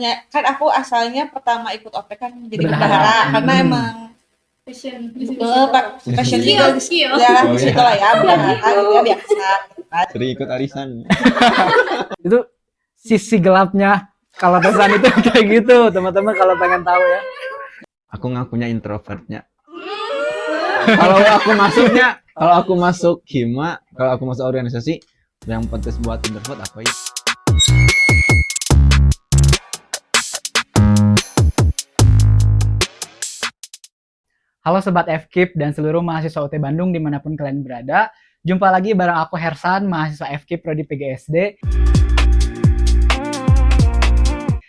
sebenarnya kan aku asalnya pertama ikut OP kan jadi Bendahara. bendahara karena emang Passion passion skill. ya di situ lah ya bendahara ya biasa gitu kan. Sering ikut arisan. Itu sisi gelapnya kalau pesan itu kayak gitu, teman-teman kalau pengen tahu ya. Aku ngakunya introvertnya. Kalau aku masuk hima, kalau aku masuk organisasi yang pantas buat introvert apa ya? Halo Sobat FKIP dan seluruh mahasiswa UT Bandung dimanapun kalian berada. Jumpa lagi bareng aku Hersan, mahasiswa FKIP Prodi PGSD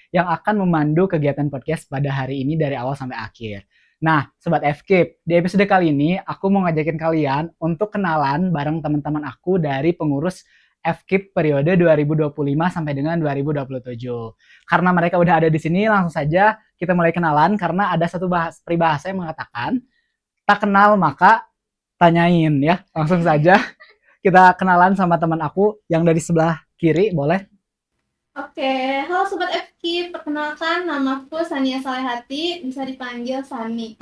yang akan memandu kegiatan podcast pada hari ini dari awal sampai akhir. Nah, Sobat FKIP, di episode kali ini aku mau ngajakin kalian untuk kenalan bareng teman-teman aku dari pengurus FKIP periode 2025 sampai dengan 2027. Karena mereka udah ada di sini, langsung saja kita mulai kenalan karena ada satu peribahasa yang mengatakan tak kenal maka tanyain ya. Langsung saja kita kenalan sama teman aku yang dari sebelah kiri, boleh? Oke, halo Sobat FKIP, perkenalkan namaku Sania Salehati, bisa dipanggil Sani.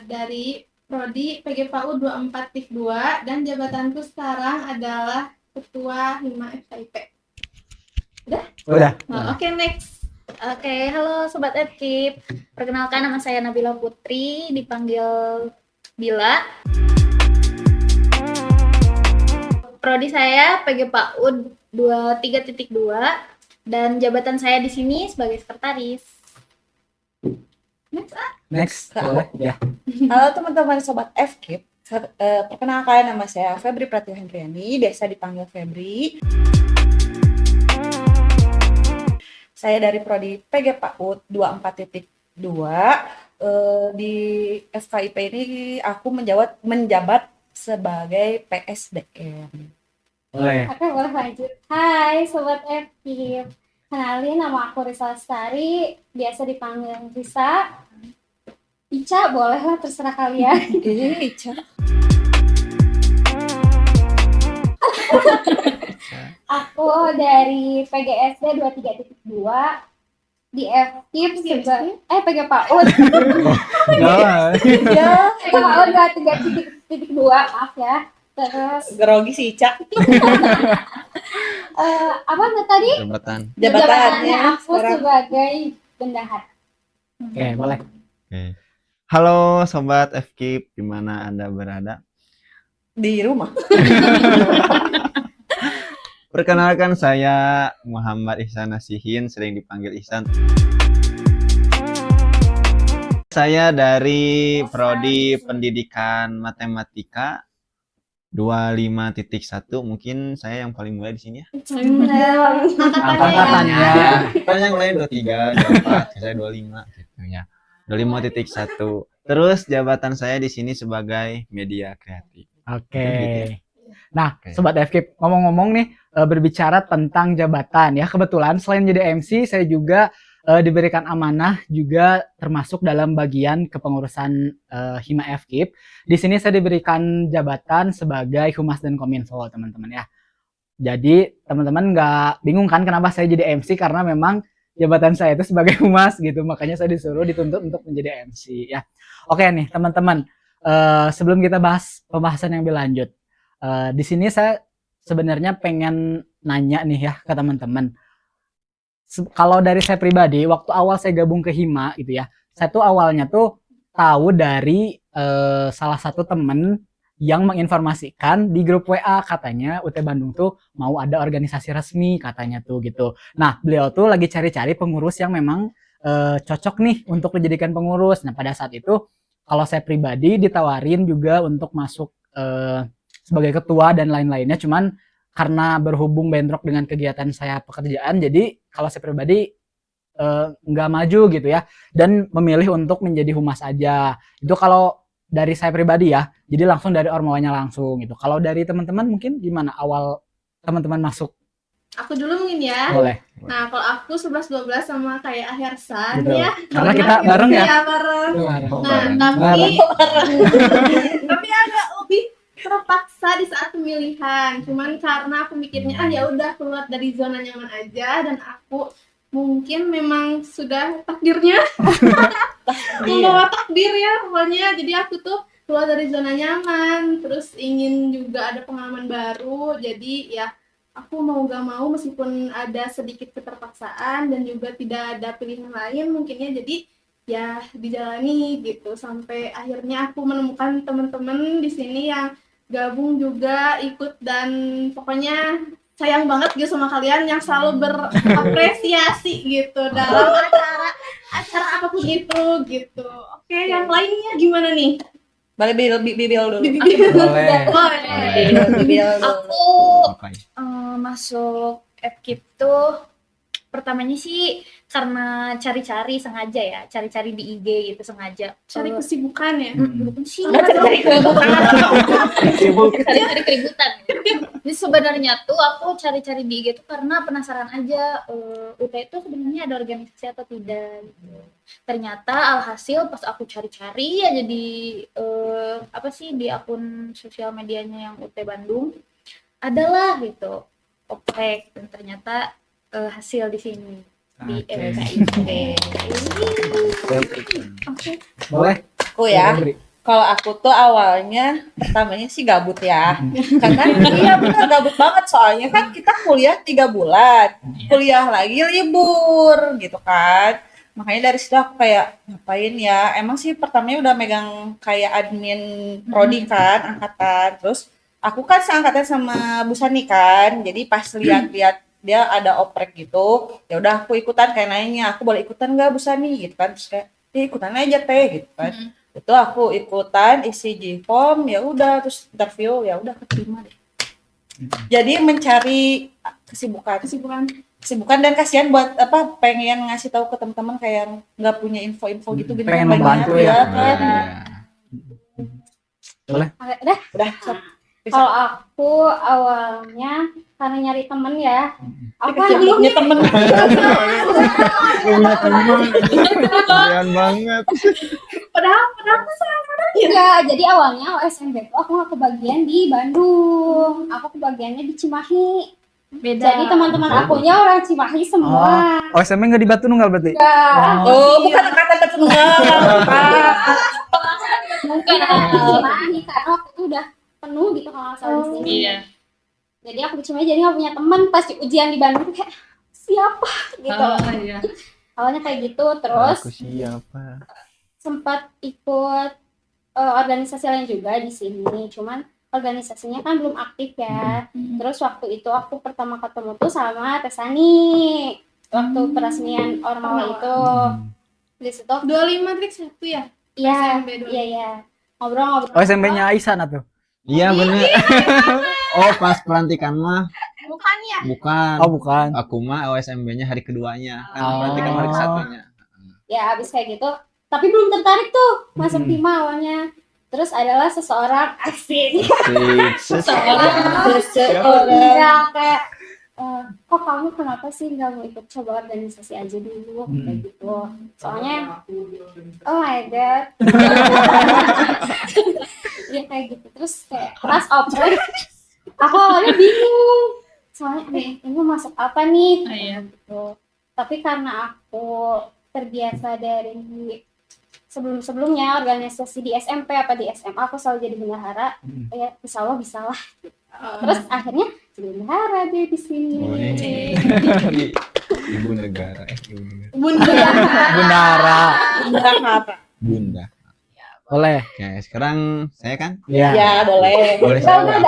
Dari Prodi PGPAU 24-2 dan jabatanku sekarang adalah Ketua Hima FKIP. Udah. Oke, next. Oke, halo Sobat FKIP. Perkenalkan nama saya Nabila Putri, dipanggil Bila. Prodi saya PGPAU 23.2 dan jabatan saya di sini sebagai sekretaris. Next, boleh? Ya. Halo teman-teman Sobat FKIP, perkenalkan nama saya Febri Pratio Hendriani, biasa dipanggil Febri. Saya dari Prodi PGPAU 24.2. Di FKIP ini aku menjabat sebagai PSDM. Boleh. Oke, boleh lanjut. Hai Sobat FKIP, kenalin nama aku Risa Lestari, biasa dipanggil Risa. Ica boleh lah, terserah kalian. Ica. Aku dari PGSD 23.2 di FKIP PGPAU. Ya. PGPAU 23.2, maaf ya. Terus Grogi si Ica. apa tadi? Jabatan. Jabatannya aku sekarang. sebagai bendahara. Oke, boleh. Oke. Halo Sobat FKIP, di mana Anda berada? Di rumah. Perkenalkan saya Muhammad Ihsan Nasihin, sering dipanggil Ihsan. Saya dari Prodi Pendidikan Matematika 25.1, mungkin saya yang paling muda di sini ya. Angkatannya. Kan yang lain 23, 24, saya 25 gitu ya. 25.1. Terus jabatan saya di sini sebagai media kreatif. Oke. Nah, Sobat FKIP, ngomong-ngomong nih, berbicara tentang jabatan ya. Kebetulan selain jadi MC, saya juga diberikan amanah juga termasuk dalam bagian kepengurusan Hima FKIP. Di sini saya diberikan jabatan sebagai Humas dan Kominfo, teman-teman ya. Jadi, teman-teman nggak bingung kan kenapa saya jadi MC, karena memang jabatan saya itu sebagai humas gitu. Makanya saya dituntut untuk menjadi MC ya. Oke nih, teman-teman. Sebelum kita bahas pembahasan yang lebih lanjut, di sini saya sebenarnya pengen nanya nih ya ke teman-teman. Kalau dari saya pribadi, waktu awal saya gabung ke Hima gitu ya, saya tuh awalnya tuh tahu dari salah satu temen yang menginformasikan di grup WA, katanya UT Bandung tuh mau ada organisasi resmi katanya tuh gitu. Nah, beliau tuh lagi cari-cari pengurus yang memang cocok nih untuk dijadikan pengurus. Nah, pada saat itu kalau saya pribadi ditawarin juga untuk masuk sebagai ketua dan lain-lainnya, cuman karena berhubung bentrok dengan kegiatan saya pekerjaan, jadi kalau saya pribadi nggak maju gitu ya, dan memilih untuk menjadi humas aja. Itu kalau dari saya pribadi ya, jadi langsung dari ormawanya langsung gitu. Kalau dari teman-teman mungkin gimana awal teman-teman masuk? Aku dulu mungkin ya. Boleh. Nah, kalau aku 11-12 sama kayak Hersan Gitu. ya. Karena kita bareng ya? Iya, bareng. Oh, Nah, bareng. tapi agak lebih terpaksa di saat pemilihan. Cuman karena aku mikirnya ya udah keluar dari zona nyaman aja, dan aku mungkin memang sudah takdirnya membawa takdir ya pokoknya. Jadi aku tuh keluar dari zona nyaman, terus ingin juga ada pengalaman baru. Jadi ya aku mau gak mau meskipun ada sedikit keterpaksaan dan juga tidak ada pilihan lain mungkinnya, jadi ya dijalani gitu sampai akhirnya aku menemukan teman-teman di sini yang gabung juga ikut, dan pokoknya sayang banget gitu sama kalian yang selalu berapresiasi gitu dalam acara apapun itu gitu. Oke, yang lainnya gimana nih? Balik bibil dulu. Boleh. Bibil dulu. Aku Oke. masuk FKIP tuh pertamanya sih karena cari-cari sengaja ya, cari-cari di IG gitu sengaja. Cari kesibukan ya. Bukan sih, Dari cari-cari keributan. Jadi sebenarnya tuh aku cari-cari di IG tuh karena penasaran aja UT itu sebenarnya ada organisasi atau tidak gitu. Ternyata alhasil pas aku cari-cari ya jadi apa sih di akun sosial medianya yang UT Bandung adalah gitu oprek, dan ternyata hasil di sini di Oke. FKIP. Boleh. aku ya. Bri. Kalau aku tuh awalnya pertamanya sih gabut ya. Karena iya benar gabut banget, soalnya kan kita kuliah 3 bulan. Kuliah lagi libur gitu kan. Makanya dari situ aku kayak ngapain ya. Emang sih pertamanya udah megang kayak admin prodi kan, angkatan. Terus aku kan seangkatan sama Bu Sani kan. Jadi pas lihat-lihat dia ada oprek gitu, ya udah aku ikutan, kayak nanya aku boleh ikutan nggak Bu Sani gitu kan. Terus kayak ikutan aja teh gitu kan. Itu aku ikutan isi J-form, ya udah, terus interview, ya udah keterima deh. Jadi mencari kesibukan dan kasihan buat apa, pengen ngasih tahu ke teman-teman kayak yang nggak punya info-info gitu gitu Pengen kan, membantu banyak, ya. kan. Boleh. Oke, udah. Udah, bisa. Kalau aku awalnya karena nyari temen ya. Aku kan Kesian punya temen. Punya teman. Kasihan banget. Padahal enggak, jadi awalnya OSMB tuh aku nggak kebagian di Bandung. Aku kebagiannya di Cimahi. Beda. Jadi teman-teman akunya orang Cimahi semua. Oh, SMA nggak di Batu Nunggal berarti? Oh, bukan angkatan tertunggal. Mungkin Cimahi karena waktu itu udah penuh gitu kalau nggak salah di sini. Iya. Jadi aku di Cimahi jadi nggak punya teman. Pas ujian di Bandung tuh kayak siapa gitu. Iya. Awalnya kayak gitu, terus Aku siapa? sempat ikut organisasi lain juga di sini. Cuman organisasinya kan belum aktif ya. Terus waktu itu aku pertama ketemu tuh sama Tesani waktu peresmian Ormawa itu. Di situ 25 trik 1 ya. iya, SMP dulu. iya. Ngobrol-ngobrol. Oh, SMP-nya Aisyah tuh. Iya bener. Oh pas pelantikan mah Bukan ya? bukan. Oh, bukan. Aku mah OSMB-nya hari keduanya. Kan Oh. pelantikan hari kesatunya. Ya habis kayak gitu. Tapi belum tertarik tuh masuk Hima awalnya. Terus adalah seseorang asing. Seseorang. Yang kayak kok kamu kenapa sih nggak mau ikut coba organisasi aja dulu kayak gitu. Soalnya oh my god. Iya kayak gitu. Terus kayak pas oprek aku awalnya bingung. Soalnya ini masuk apa nih? Iya. Gitu. Tapi karena aku terbiasa dari sebelum-sebelumnya organisasi di SMP apa di SMA aku selalu jadi bendahara, ya insya Allah bisa lah. Terus akhirnya jadi bendahara deh di sini. Ibu negara. Ibu negara. Bunda. Bundara. Bunda apa? Bunda. Boleh. Oke, sekarang saya kan? Iya. Ya, boleh. Boleh Udah, saya. udah.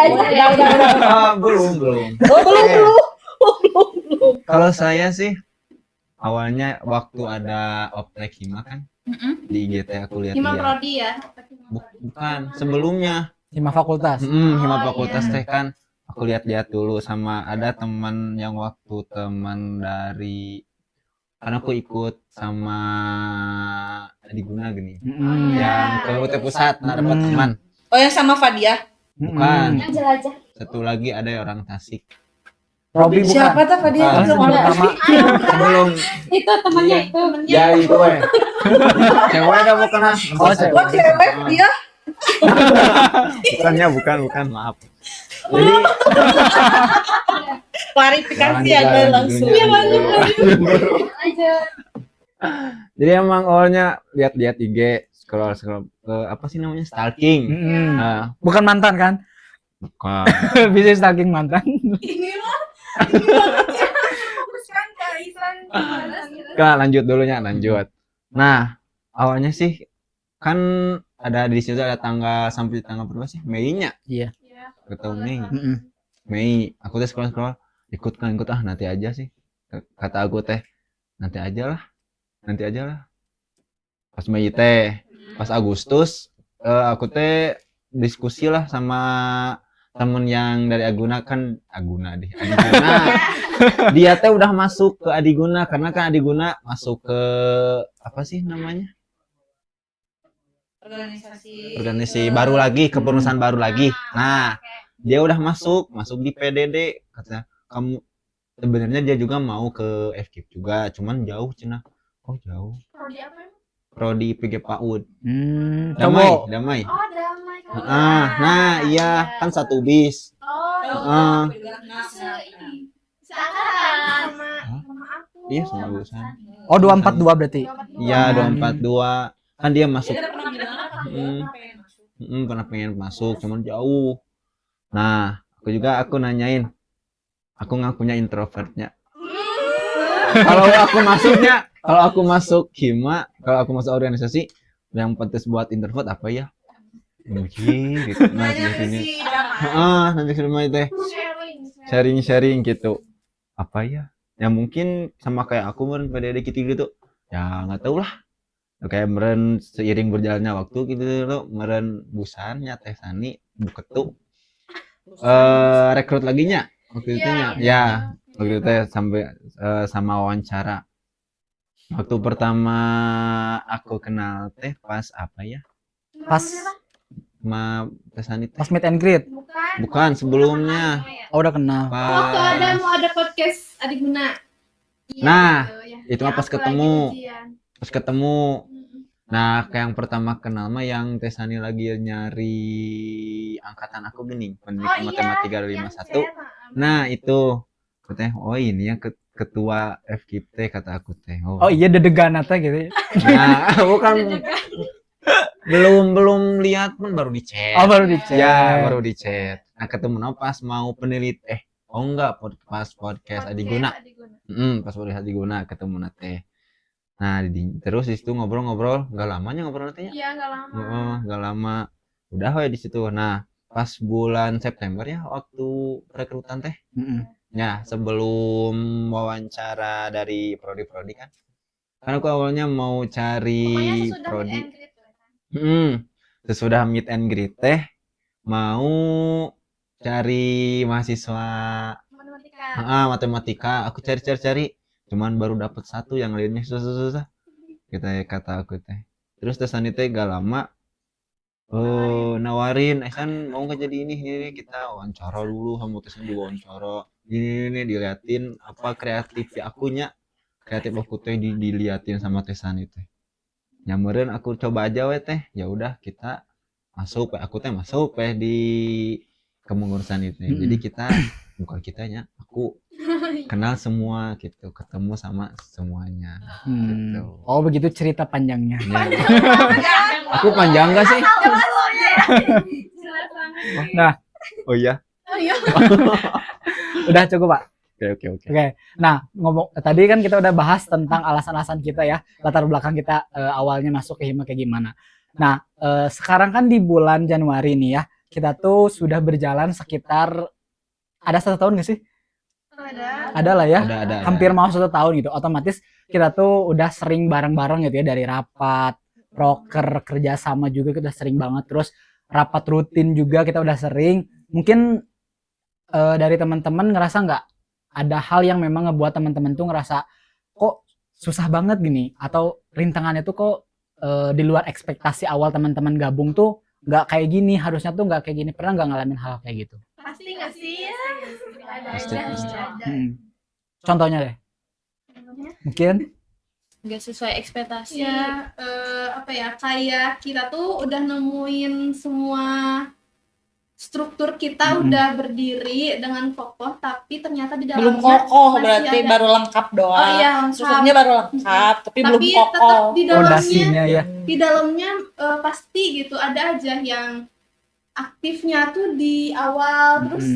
Oh, belum. Oh, belum. Kalau saya sih awalnya waktu ada oprek Hima kan di IGT aku lihat Hima dia. Prodi ya. Bukan, sebelumnya. Hima fakultas. Hima Oh, fakultas iya. teh kan aku lihat-lihat dulu sama ada teman yang waktu teman dari karena aku ikut sama Adi Guna gini yang ke UT Pusat nah dapat teman. Oh, yang sama Fadia. Bukan. Jelajah. Satu lagi ada orang Tasik. Robi bukan. Siapa tuh Fadia? Ah, Itu Sebelum mana? pertama. Sebelum Itu temannya itu. ya itu cewek dah bukan Oh, cewek. Oh, cewek dia. bukan, maaf. Jadi Klarifikasi lanjut, ada lanjut langsung. dulunya, lanjut. Lanjut. Jadi emang awalnya lihat IG, scroll apa sih namanya, stalking. Nah, Bukan mantan kan? bukan. Bisa stalking mantan. Inilah banget ya. Fokuskan ke Isan. Nah, lanjut. Nah, awalnya sih kan ada di situ ada tanggal sampai tanggal berapa sih? Mei-nya. Iya. Ketemu Mei. Mm-mm. Mei, aku teh scroll ikut nanti aja sih. Kata aku teh nanti aja lah. Pas Mei teh, pas Agustus aku teh diskusi lah sama temen yang dari Adiguna. Dia teh udah masuk ke Adiguna karena kan Adiguna masuk ke apa sih namanya, organisasi baru lagi, kepengurusan baru lagi. Nah, dia udah masuk di PDD. Kata kamu, sebenarnya dia juga mau ke FKIP juga, cuman jauh cenah. Oh jauh. Prodi apa emang? Prodi PG PAUD. Coba. Damai. Oh, damai. Nah iya kan satu bis. Oh, Nah, seangkatan sama aku. Iya sama lulusan. Oh 242 berarti. Iya 242. Kan dia masuk. Dia pernah bilang kan dia pengen masuk. Pernah pengen masuk, cuman jauh. Nah, aku nanyain. Aku ngakunya introvertnya. Kalau aku masuk hima, kalau aku masuk organisasi, yang pantas buat introvert apa ya? Mungkin gitu. Nah, Nanya ke sini. si Damai. Nanti sudah teh Sharing. sharing gitu. Apa ya? Ya mungkin sama kayak aku meren PDD gitu. Ya nggak tahu lah. Kayak meren seiring berjalannya waktu gitu loh, meren busannya Teh Sani buketu rekrut laginya waktu itu nya. Ya, waktu itu sampai sama wawancara. Waktu pertama aku kenal Teh pas apa ya? Pas Sama Teh Sani Teh. pas meet and greet. Bukan sebelumnya. Oh udah kenal. Waktu mau ada podcast Adiguna. Iya, Nah, gitu, ya. itu mah pas Aku lagi ketemu. ujian. Pas ketemu. Nah, kayak yang pertama kenal mah yang Teh Sani lagi nyari angkatan aku gini, pendidikan matematika yang 51. chat, Nah, itu. Aku teh, oh ini yang ketua FKIP teh, kata aku teh. Oh iya deg-degan atau gitu. Nah, bukan belum lihat pun baru di chat. Oh baru di chat. Ya, baru di chat. Nah, ketemu pas mau enggak, pas podcast Adiguna. Pas podcast Adiguna ketemu nate. Nah, terus di situ ngobrol-ngobrol, nggak lamanya ngobrol nantinya. Iya, nggak lama. Nggak lama. Udah we di situ. Nah, pas bulan September ya waktu rekrutan teh. Ya, sebelum wawancara dari prodi-prodi kan. Karena aku awalnya mau cari prodi. Sesudah meet and greet teh mau cari mahasiswa matematika. Aku cari. Cuman baru dapat satu, yang lainnya susah. Kata aku teh. Terus Teh Sani teh gak lama nawarin, kan mau nggak jadi ini kita wawancara dulu sama Teh Sani, diwawancara. Ini diliatin apa kreatif akunya. Kreatif aku teh diliatin sama Teh Sani teh. Nyamperin aku coba aja we teh. Ya udah kita masuk, aku teh masuk di kepengurusan itu. Jadi bukan kitanya, aku kenal semua gitu, ketemu sama semuanya gitu. Oh begitu cerita panjangnya. Aku panjang gak sih? Nah, oh iya. udah cukup Pak. Oke. Nah tadi kan kita udah bahas tentang alasan-alasan kita ya, latar belakang kita awalnya masuk ke hima kayak gimana. Nah sekarang kan di bulan Januari nih ya, kita tuh sudah berjalan sekitar ada 1 tahun gak sih? Ada lah ya. Ada. Hampir mau 1 tahun gitu. Otomatis kita tuh udah sering bareng-bareng gitu ya, dari rapat, proker, kerjasama juga kita sering banget. Terus rapat rutin juga kita udah sering. Mungkin dari teman-teman ngerasa nggak ada hal yang memang ngebuat teman-teman tuh ngerasa kok susah banget gini, atau rintangannya tuh kok di luar ekspektasi awal teman-teman gabung tuh nggak kayak gini, harusnya tuh nggak kayak gini. Pernah nggak ngalamin hal kayak gitu? Pasti nggak sih? Pasti. Ada. Contohnya deh. Mungkin nggak sesuai ekspektasi. Ya, apa ya, kayak kita tuh udah nemuin semua struktur kita udah berdiri dengan kokoh, tapi ternyata di Belum dalamnya kokoh masih berarti ada- baru lengkap doang. Oh iya, lengkap. Strukturnya baru lengkap tapi belum Tapi kokoh. tetap di dalamnya Fondasinya ya. di dalamnya pasti gitu ada aja yang aktifnya tuh di awal, terus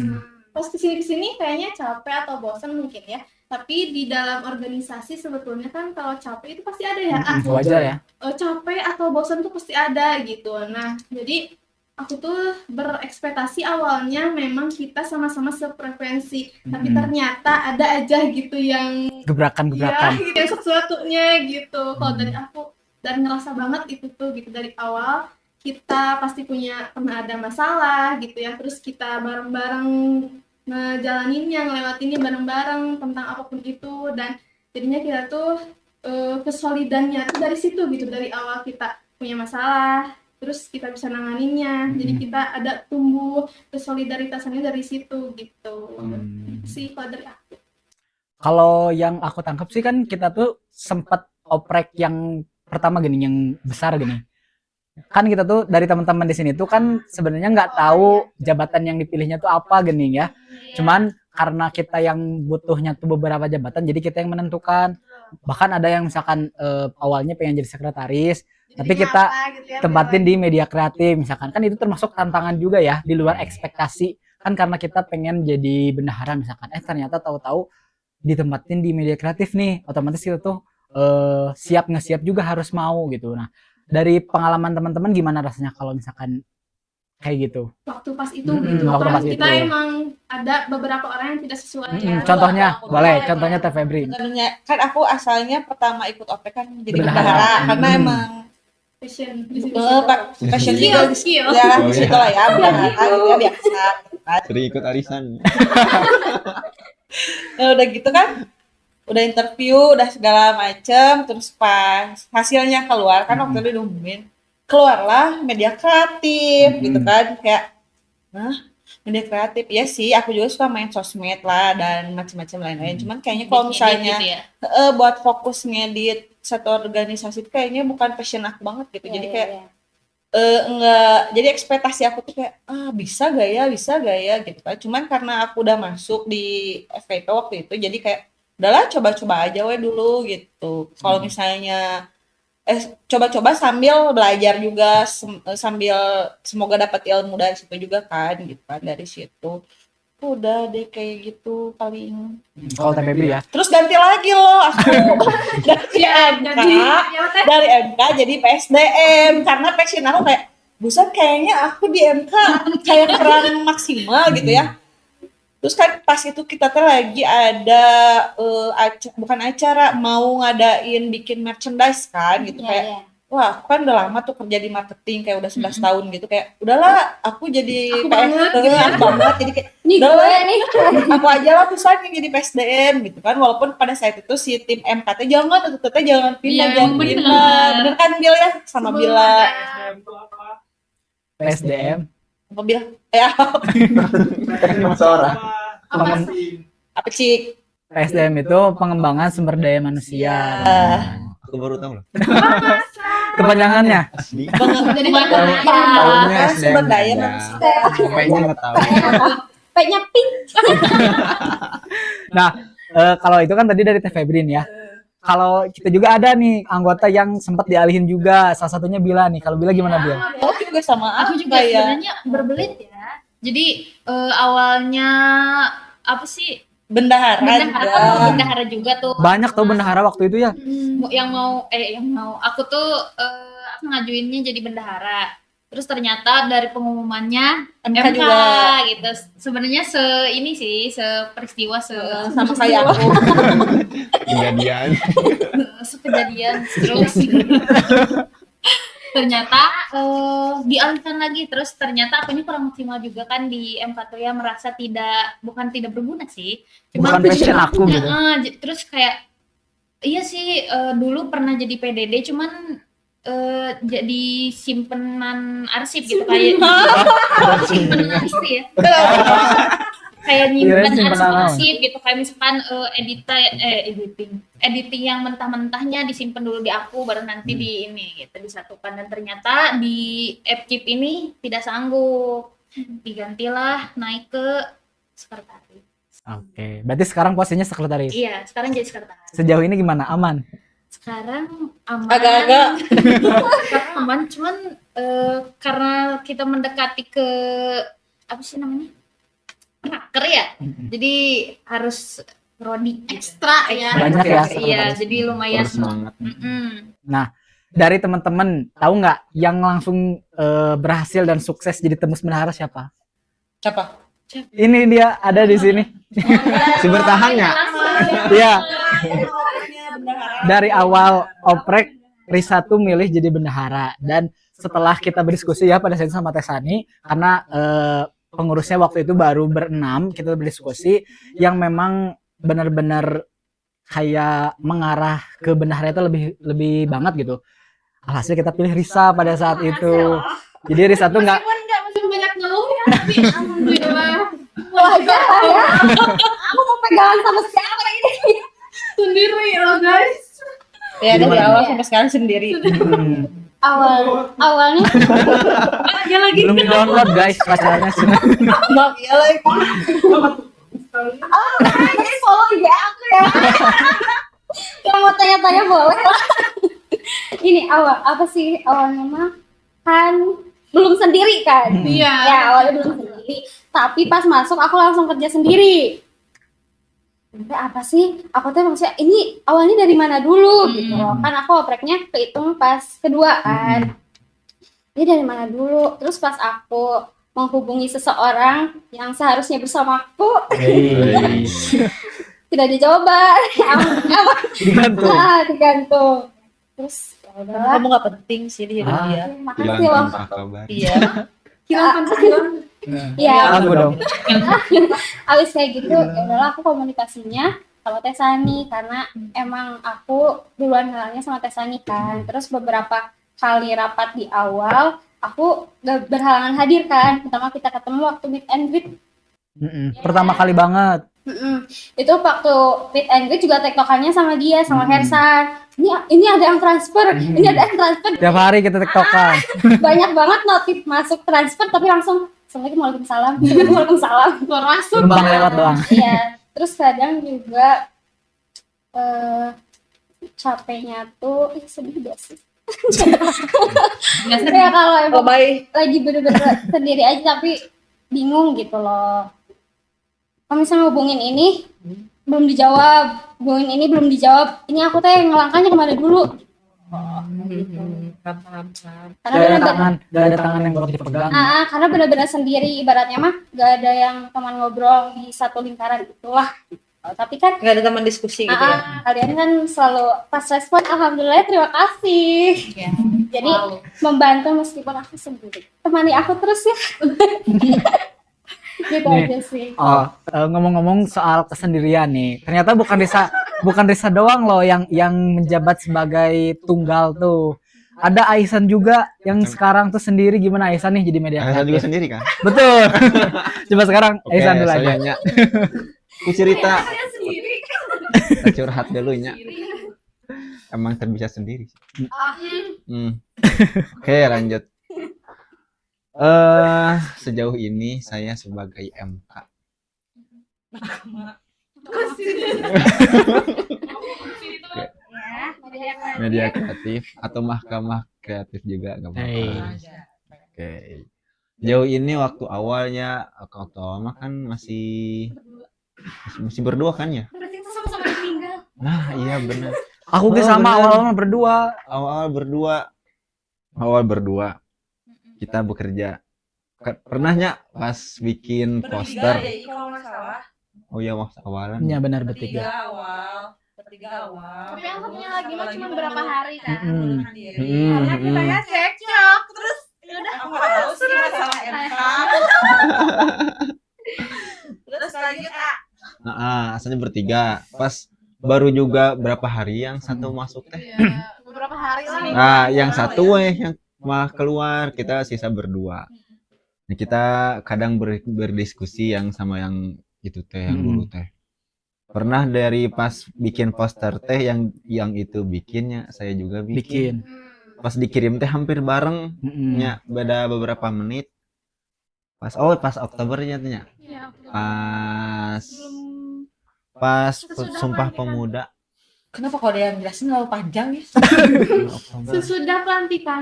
pas kesini kayaknya capek atau bosan mungkin ya, tapi di dalam organisasi sebetulnya kan kalau capek itu pasti ada ya, Wajar ya. capek atau bosan tuh pasti ada gitu. Nah jadi aku tuh berekspektasi awalnya memang kita sama-sama sefrekuensi, tapi ternyata ada aja gitu yang Gebrakan-gebrakan. ya, gitu, sesuatunya gitu. Kalau dari aku, dan ngerasa banget itu tuh gitu dari awal kita pasti pernah ada masalah gitu ya, terus kita bareng-bareng ngejalaninnya, ngelewatinnya bareng-bareng tentang apapun itu, dan jadinya kita tuh kesolidannya tuh dari situ gitu, dari awal kita punya masalah terus kita bisa nanganinnya, jadi kita ada tumbuh kesolidaritasannya dari situ gitu. Sih kalau dari aku. Kalau yang aku tangkap sih kan kita tuh sempat oprek yang pertama gini, yang besar gini. Kan kita tuh dari teman-teman di sini tuh kan sebenarnya nggak tahu jabatan yang dipilihnya tuh apa gini ya. Cuman karena kita yang butuhnya tuh beberapa jabatan, jadi kita yang menentukan. Bahkan ada yang misalkan awalnya pengen jadi sekretaris, tapi kita tempatin di media kreatif misalkan, kan itu termasuk tantangan juga ya, di luar ekspektasi kan, karena kita pengen jadi bendahara misalkan, ternyata tahu-tahu ditempatin di media kreatif nih, otomatis kita tuh siap juga harus mau gitu. Nah dari pengalaman teman-teman gimana rasanya kalau misalkan kayak gitu? Waktu pas itu gitu waktu kan pas kita itu. emang ada beberapa orang yang tidak sesuai ya. Contohnya boleh, Boleh. contohnya Teh Febri. Sebenarnya kan aku asalnya pertama ikut OP kan jadi Bendahara. bendahara karena emang Passion di situ. passion Skill, juga skill. ya Oh, di iya. situ lah ya bendahara ya biasa gitu kan. Sering ikut arisan. Ya udah gitu kan, udah interview, udah segala macem, terus pas hasilnya keluar kan waktu itu diumumin, keluarlah media kreatif gitu kan, kayak media kreatif ya sih, aku juga suka main sosmed lah dan macam-macam lain-lain, cuman kayaknya kalau misalnya Gitu ya. buat fokus ngedit satu organisasi itu kayaknya bukan passion aku banget gitu, jadi kayak enggak, jadi ekspektasi aku tuh kayak bisa gak ya gitu kan, cuman karena aku udah masuk di FKIP waktu itu jadi kayak udahlah coba-coba aja we dulu gitu. Kalau misalnya coba-coba sambil belajar juga, sambil semoga dapat ilmu dari situ juga kan gitu kan, dari situ udah deh kayak gitu paling. Kalau Teh Febri ya. Terus ganti lagi loh aku dari MK, dari MK jadi PSDM karena passion aku kayak buset, kayaknya aku di MK kayak kurang maksimal gitu ya. Terus kan pas itu kita tuh lagi ada bukan acara, mau ngadain bikin merchandise kan gitu, kayak wah aku kan udah lama tuh kerja di marketing kayak udah 11 tahun gitu, kayak udahlah aku jadi Aku banget gitu ya. aku banget jadi kayak Nih udah gue lah, nih. aku aja lah pisan yang jadi PSDM gitu kan, walaupun pada saat itu si tim MKT jangan pindah, Iya, jangan bener. pindah, bener kan Bil ya sama Sebelum Bila PSDM. apa Bil ya Suara. apa Cik PSDM itu pengembangan sumber daya manusia. Aku baru tahu loh. Kepanjangannya. Asli. Jadi Tahunya SDM sumber daya aja. manusia. Kayaknya nggak tahu. P-nya pink. Nah, kalau itu kan tadi dari Teh Febrin ya. Kalau kita juga ada nih anggota yang sempat dialihin juga, salah satunya Bila nih. Kalau Bila gimana Bila? aku juga sama Aku juga ya sebenarnya berbelit ya. Jadi awalnya apa sih, bendahara juga tuh. Banyak tuh bendahara waktu itu ya. yang mau aku tuh aku ngajuinnya jadi bendahara. Terus ternyata dari pengumumannya MK MK juga gitu. Sebenarnya ini sih seperistiwa sama kayak aku. Kejadian. sekejadian terus ternyata dialihkan lagi, terus ternyata akunya kurang maksimal juga kan di MK tuh ya, merasa bukan tidak berguna sih, Bukan passion aku gitu. Terus kayak iya sih, dulu pernah jadi PDD cuman jadi simpenan arsip gitu, kayak simpenan arsip ya. kayak Kirain nyimpen simpenan naon. arsip gitu, kayak misalkan editing yang mentah-mentahnya disimpan dulu di aku, baru nanti di ini gitu disatukan. Dan ternyata di app Keep ini tidak sanggup, digantilah naik ke sekretaris. Oke, berarti sekarang posisinya sekretaris. Iya, sekarang jadi sekretaris. Sejauh ini gimana? Aman? Sekarang aman. Agak-agak. Sekarang aman, cuman karena kita mendekati ke apa sih namanya? Raker ya. Jadi harus rodi Ekstra ya. Banyak ya Iya, sekretaris. jadi lumayan. Harus semangat. Dari teman-teman, tahu nggak yang langsung berhasil dan sukses jadi tembus bendahara siapa? Siapa? Ini dia ada di sini. Si bertahannya. Iya. Dari awal oprek Risa tuh milih jadi bendahara, dan setelah kita berdiskusi ya pada saat itu sama Tesani, karena pengurusnya waktu itu baru berenam, kita berdiskusi yang memang benar-benar kayak mengarah ke bendahara itu lebih banget gitu. Alhasil kita pilih Risa pada saat itu. Jadi Risa tuh nggak Meskipun nggak masih banyak ngeluh ya, tapi alhamdulillah Wajar ya. Aku mau pegangan sama siapa ini? sendiri loh guys. Ya dari Gimana? awal sampai sekarang sendiri. Awalnya Ya lagi. belum di-download guys pacarnya. Maaf ya lagi. guys follow IG aku ya. Yang mau tanya-tanya boleh lah. Ini apa sih awalnya mah kan belum sendiri kan? Iya. Ya awalnya belum sendiri. Tapi pas masuk aku langsung kerja sendiri. Tapi apa sih? Aku tuh maksudnya ini awalnya dari mana dulu gitu loh. Kan aku opreknya kehitung pas kedua kan. Ini dari mana dulu? Terus pas aku menghubungi seseorang yang seharusnya bersamaku tidak dijawab. Digantung. Digantung. Terus ya udahlah. Kamu nggak penting sih di hidup dia. Makasih Hilang loh. tanpa kabar. Iya. Hilang pensiun. Iya. Aku dong. Abis kayak gitu ya udahlah aku komunikasinya sama Tesani karena emang aku duluan kenalnya sama Tesani kan. Terus beberapa kali rapat di awal aku gak berhalangan hadir kan. Pertama kita ketemu waktu meet and greet. Pertama kali banget. Itu waktu meet and greet juga tektokannya sama dia sama Hersan. Ini ada yang transfer, ini ada yang transfer. Tiap hari kita tektokan. Banyak banget notif masuk transfer tapi langsung Assalamualaikum waalaikumsalam. Waalaikumsalam. Keluar masuk. Numpang lewat doang. Iya, terus kadang juga capeknya tuh sedih gak sih? Ya kalau emang Lebay. lagi bener-bener sendiri aja tapi bingung gitu loh. Kalau misalnya hubungin ini belum dijawab, hubungin ini belum dijawab, ini aku teh ngelangkahnya kemana dulu? Paham. Karena Gak ada bener-bener tangan, gak ada tangan yang bakal dipegang. karena benar-benar sendiri ibaratnya mah gak ada yang teman ngobrol di satu lingkaran itulah. Tapi kan Nggak ada teman diskusi gitu ya. kalian kan selalu pas respon alhamdulillah terima kasih. Ya. Jadi membantu meskipun aku sendiri. Temani aku terus ya. Gitu Nih. aja sih. Oh, ngomong-ngomong soal kesendirian nih, ternyata bukan Risa doang loh yang menjabat sebagai tunggal tuh. Ada Aisan juga yang sekarang tuh sendiri. Gimana Aisan nih jadi media Saya juga kreatif? sendiri kan. Betul. Coba sekarang Oke, Aisan dulu aja. saya nya. Ku cerita, Saya sendiri. kita curhat dulu nya. Emang terbiasa sendiri. Oke, lanjut. Sejauh ini saya sebagai MK. Media kreatif atau mahkamah kreatif juga nggak apa-apa. Oke. Jauh ini waktu awalnya mah kan masih berdua kan ya? Berarti kita sama-sama ditinggal. Nah, iya benar. Aku ke Oh, sama bener. awal-awal berdua. Awal berdua kita bekerja. Pernahnya pas bikin poster. Kalau nggak salah. Oh iya, waktu awalan. Iya benar bertiga. Bertiga awal. Tapi anggapnya lagi mah cuma berapa hari kan. Karena kita ya cekcok terus udah aku nggak tahu sih masalah MK. Terus lanjut Asalnya bertiga. Pas baru juga berapa hari yang satu masuk teh. Iya, beberapa hari lah. Nah, yang satu yang malah keluar, kita sisa berdua. Nah, kita kadang berdiskusi yang sama yang itu teh yang Hmm. dulu teh. Pernah dari pas bikin poster teh yang itu bikinnya saya juga bikin. bikin. Pas dikirim teh hampir bareng Mm-mm. nya beda beberapa menit. Pas Oktobernya tuh nya. Ya, Pas belum Sesudah Sumpah pelantikan. Pemuda Kenapa kalau dia yang jelasin terlalu panjang ya? Oktober. sesudah pelantikan.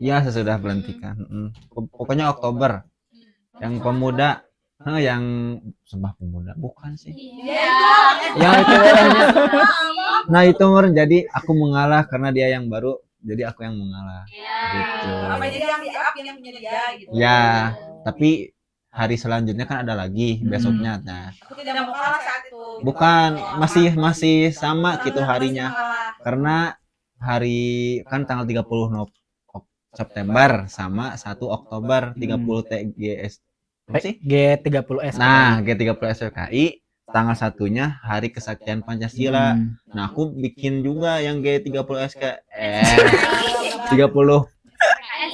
Ya sesudah pelantikan. Pokoknya Oktober. Yang pemuda, yang Sumpah Pemuda bukan sih. Iya. Ya itu orangnya. Nah itu jadi aku mengalah karena dia yang baru, jadi aku yang mengalah. Gitu. Apa jadi yang di up yang punya dia gitu? Ya, tapi hari selanjutnya kan ada lagi besoknya. Nah, Aku tidak mau kalah saat itu. bukan masih sama gitu harinya. Kalah. Karena hari kan tanggal 30 September sama 1 Oktober 30 TGS. Apa sih? G30S. Nah, G30 SPKI tanggal satunya Hari Kesaktian Pancasila. Nah, aku bikin juga yang G30 30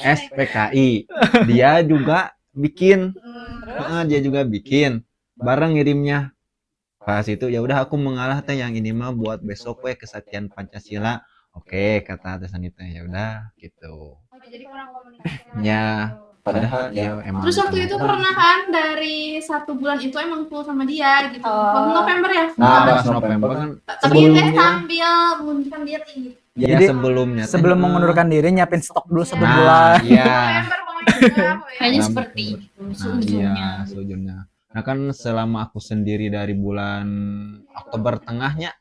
SPKI. Dia juga bikin. Dia juga bikin. Bareng ngirimnya. Pas itu ya udah aku mengalah teh yang ini mah buat besok we Kesaktian Pancasila. Oke, kata Teh Sanita ya udah gitu. Jadi kurang komunikasi. Ya, padahal ya emang. Terus waktu itu pernah kan dari 1 bulan itu emang full sama dia gitu. Waktu November ya. Nah, pas November kan Tapi teh sambil mengundurkan diri gitu. ya Jadi, sebelumnya teh, Sebelum mengundurkan diri nyiapin stok dulu 1 nah, bulan. iya. November pokoknya juga. Kayaknya Nah, seperti betul. itu Nah, seujungnya. iya, seujungnya. Nah, kan selama aku sendiri dari bulan Oktober tengahnya,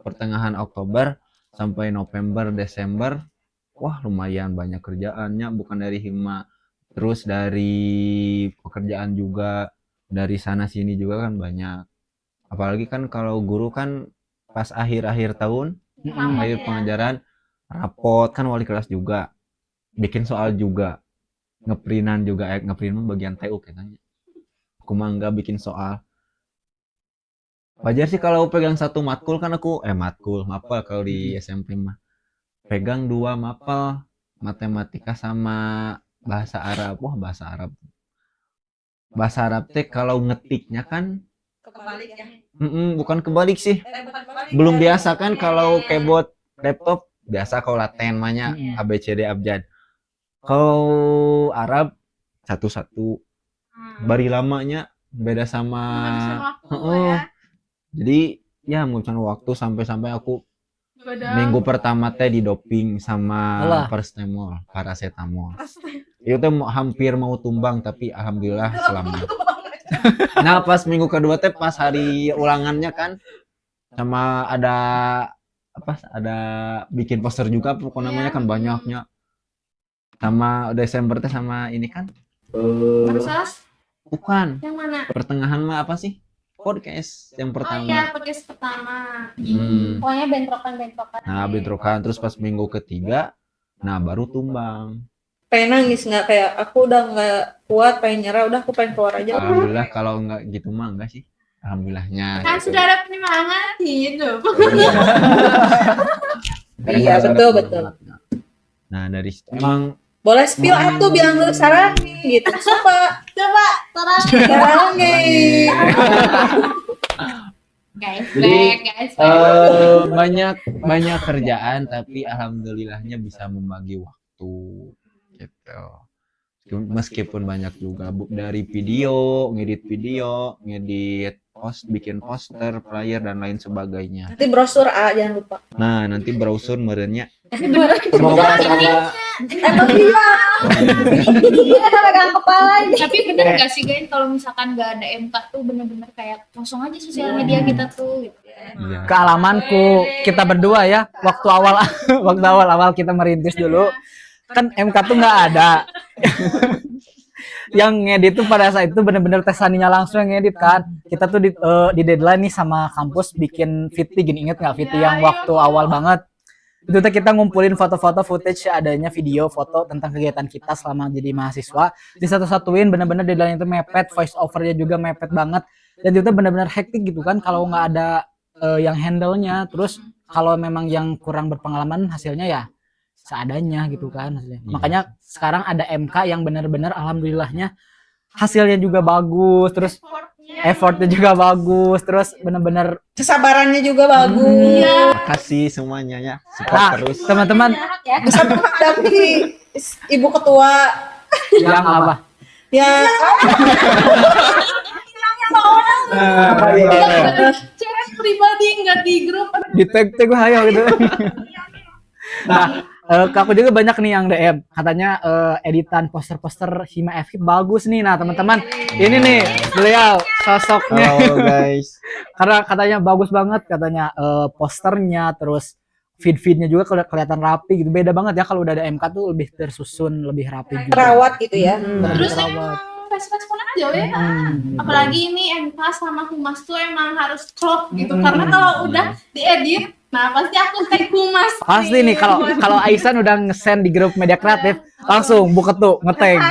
pertengahan Oktober sampai November, Desember, wah lumayan banyak kerjaannya, bukan dari hima, terus dari pekerjaan juga, dari sana sini juga kan banyak. Apalagi kan kalau guru kan pas akhir-akhir tahun, akhir pengajaran, rapot kan wali kelas juga, bikin soal juga, ngeprintan juga, ngeprint mah bagian TU katanya. Aku mah enggak bikin soal. Wajar sih kalau pegang satu matkul kan aku mapel kalau di SMP mah. Pegang 2 mapel, matematika sama bahasa Arab. Wah, bahasa Arab. Bahasa Arab teh kalau ngetiknya kan Kebalik ya. bukan kebalik sih. Bukan kebalik. Belum biasa kan kalau keyboard laptop biasa kalau laten mahnya ABCD abjad. Kalau Arab satu-satu. Bari lamanya beda sama Menghabiskan waktu Heeh. ya. Jadi ya menghabiskan waktu sampai aku Begadang. minggu pertama teh di doping sama Alah. paracetamol. Itu teh hampir mau tumbang tapi alhamdulillah selamat. Nah pas minggu kedua teh pas hari ulangannya kan sama ada bikin poster juga pokoknya namanya kan banyaknya. Sama Desember teh sama ini kan Bansos bukan yang mana? pertengahan mah apa sih? Podcast yang Oh pertama. iya, podcast pertama. Pokoknya bentrokan-bentrokan. Nah, bentrokan terus pas minggu ketiga, nah baru tumbang. Pengen nangis nggak kayak aku udah nggak kuat, pengen nyerah, udah aku pengen keluar aja. Alhamdulillah kalau enggak gitu mah enggak sih. Alhamdulillahnya. Kan gitu. sudah ada penyemangat hidup. Iya, betul. Nah, dari emang Boleh spill atuh bilang dulu Sarani gitu. Coba Sarani. Guys, Jadi, guys. banyak kerjaan tapi alhamdulillahnya bisa membagi waktu gitu. Meskipun banyak juga dari ngedit video, bikin poster, flyer dan lain sebagainya. Nanti brosur jangan lupa. Nah, nanti browser merenya. Semoga sama emang iya. Pegang kepala aja. Tapi bener gak sih guys kalau misalkan gak ada MK tuh bener-bener kayak kosong aja sosial media kita tuh gitu. Iya. Kealamanku kita berdua ya waktu awal kita merintis dulu kan MK tuh nggak ada. Yang ngedit tuh pada saat itu bener-bener Tesaninya langsung yang ngedit kan. Kita tuh di deadline nih sama kampus bikin VT gini, inget nggak VT yang waktu awal banget. Itu tuh kita ngumpulin foto-foto footage adanya video foto tentang kegiatan kita selama jadi mahasiswa. Di satu-satuin bener-bener deadline itu mepet, voice overnya juga mepet banget. Dan itu bener-bener hektik gitu kan kalau nggak ada yang handle-nya. Terus kalau memang yang kurang berpengalaman hasilnya ya seadanya gitu kan hasilnya. Makanya sekarang ada MK yang benar-benar alhamdulillahnya hasilnya juga bagus, terus effortnya juga bagus, terus bener-bener Kesabarannya juga bagus. Makasih semuanya ya, support nah, terus. teman-teman Bisa menghadapi ibu ketua yang apa? ya Chat pribadi nggak di grup. Di tag hayo gitu. Nah, ke aku juga banyak nih yang DM katanya editan poster-poster Hima FK bagus nih. Nah, teman-teman, ini nih beliau sosoknya. Halo guys. Karena katanya bagus banget katanya posternya, terus feed-feednya juga kelihatan rapi gitu. Beda banget ya kalau udah ada MK tuh lebih tersusun, lebih rapi juga. terawat gitu ya. Terus Terawat. emang respon aja ya. Apalagi ini MK sama Humas tuh emang harus klop gitu. Karena kalau udah diedit, nah pasti aku tag Humas. Pasti nih kalau Aisan udah nge-send di grup media kreatif, langsung buka tuh ngetag.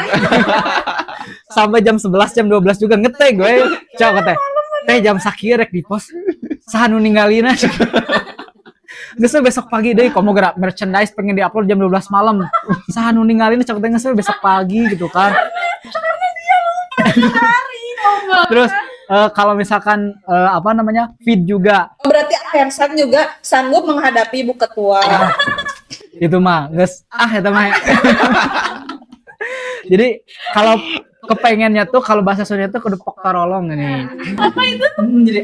Sampai jam 11, jam 12 juga ngetag gue. Coba teh. Teh jam sakirek di post. Sahanu ninggalin aja. Ngesel besok pagi deh, kamu gerak merchandise pengen diupload jam 12 malam. Sahanu ninggalin cok teh ngesel besok pagi gitu kan. Terus kalau misalkan apa namanya feed juga Berarti Ahersan juga sanggup menghadapi ibu ketua. itu mah guys itu mah. Jadi kalau kepengennya tuh kalau bahasa Sunda tuh kudu pok tarolong nih. Apa itu? Jadi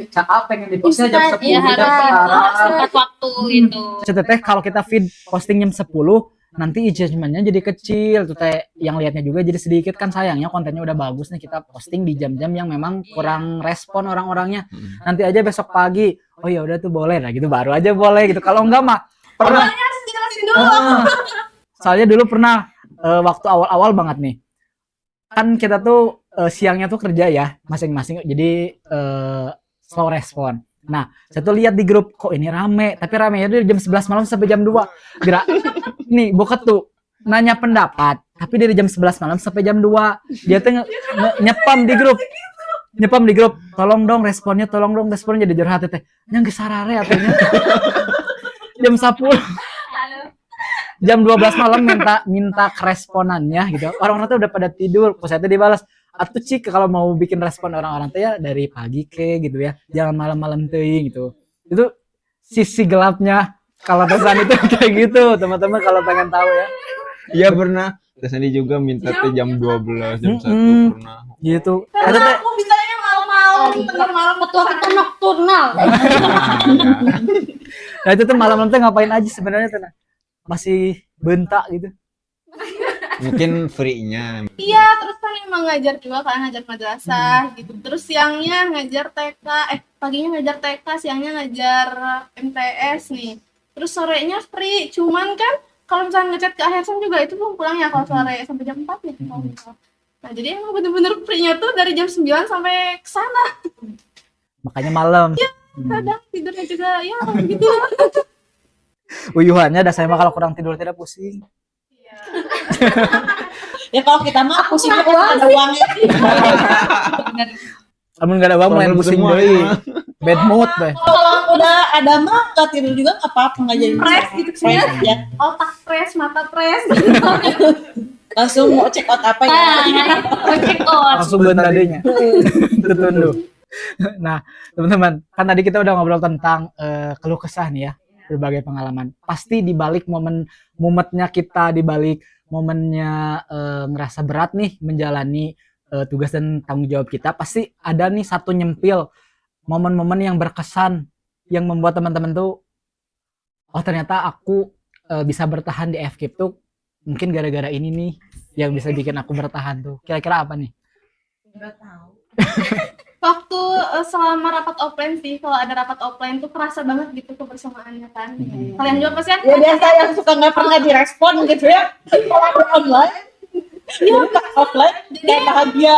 pengen di postnya jam 10 Ya jam harus sekarang. tepat waktu gitu. Teh kalau kita feed posting jam 10 nanti engagementnya jadi kecil tuh teh, yang lihatnya juga jadi sedikit kan, sayangnya kontennya udah bagus nih kita posting di jam-jam yang memang kurang respon orang-orangnya. Nanti aja besok pagi oh ya udah tuh boleh lah gitu, baru aja boleh gitu. Kalau enggak mah pernah Harus dijelasin dulu. soalnya dulu pernah waktu awal-awal banget nih kan kita tuh siangnya tuh kerja ya masing-masing, jadi slow respon. Nah, saya tuh lihat di grup kok ini rame, tapi ramenya dari jam 11 malam sampai jam 2. Gerak nih Boket tuh nanya pendapat, tapi dari jam 11 malam sampai jam 2. Dia tuh nyepam di grup. Nyepam di grup. Tolong dong responnya jadi curhat teh. Yang gesarare atunya. Jam 10. Jam 12 malam minta keresponannya gitu. Orang-orang tuh udah pada tidur, kok saya tuh dibalas. Atau cik kalau mau bikin respon orang-orang tuh ya dari pagi ke gitu ya, jangan malam-malam teuing gitu. Itu sisi gelapnya kalau pesan itu kayak gitu, teman-teman kalau pengen tahu ya. Iya pernah. Terus ini juga minta teh jam 12, jam 1 pernah. Gitu. Karena aku bisanya malam-malam, tengah malam. Ketua kita nokturnal. Nah itu tuh malam-malam tuh ngapain aja sebenarnya tuh? Masih bentak gitu. Mungkin free-nya. Iya, terus kan emang ngajar juga kan, ngajar madrasah gitu. Terus siangnya ngajar TK, paginya ngajar TK, siangnya ngajar MTS nih. Terus sorenya free, cuman kan kalau misalnya ngechat ke Ahersan juga itu belum pulang ya kalau sore sampai jam 4 ya kalau misalnya. Nah, jadi emang bener-bener free-nya tuh dari jam 9 sampai ke sana. Makanya malam. Kadang tidurnya juga ya gitu. Uyuhannya ada saya mah kalau kurang tidur tidak pusing. Ya kalau kita mah pusing kan ada uangnya. Namun gak ada uang lain pusing deui. Bad mood deh. Kalau udah ada mah nggak tidur juga nggak apa-apa, nggak jadi Fresh gitu fresh ya. Otak fresh, mata fresh. Langsung mau check out apa ya? Check out. Langsung bentar-bentarnya. Tertunduh. Nah, teman-teman, kan tadi kita udah ngobrol tentang keluh kesah nih ya, berbagai pengalaman. Pasti di balik momennya kita, di balik momennya ngerasa berat nih menjalani tugas dan tanggung jawab kita, pasti ada nih satu nyempil momen-momen yang berkesan yang membuat teman-teman tuh oh ternyata aku bisa bertahan di FKIP tuh mungkin gara-gara ini nih yang bisa bikin aku bertahan tuh. Kira-kira apa nih? Nggak tahu. Waktu selama rapat offline sih, kalau ada rapat offline tuh kerasa banget gitu kebersamaannya kan. Kalian juga pasti kan? Ya biasa yang suka nggak pernah direspon gitu ya. Kalau ada online, ya pas offline kayak bahagia.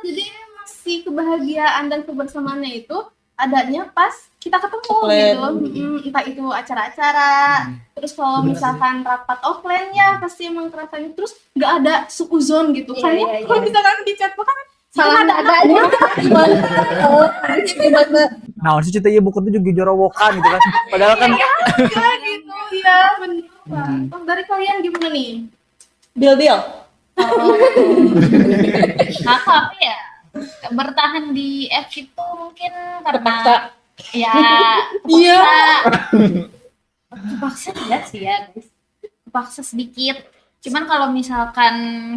Jadi masih kebahagiaan dan kebersamaannya itu adanya pas kita ketemu Offline. gitu. Entah itu acara-acara, terus kalau misalkan rapat offline ya pasti emang kerasanya terus nggak ada suuzon gitu kan ya. Iya, iya. Kalau misalkan di chat tuh kan salah ada-adanya. Nah, sih cerita ibu tuh juga jorowokan gitu kan. Padahal kan ya gitu ya bener. Bang, dari kalian gimana nih? Deal. Aku apa ya? bertahan di F itu mungkin Terpaksa. karena ya Iya. kepaksa enggak sih ya guys, kepaksa sedikit. Cuman kalau misalkan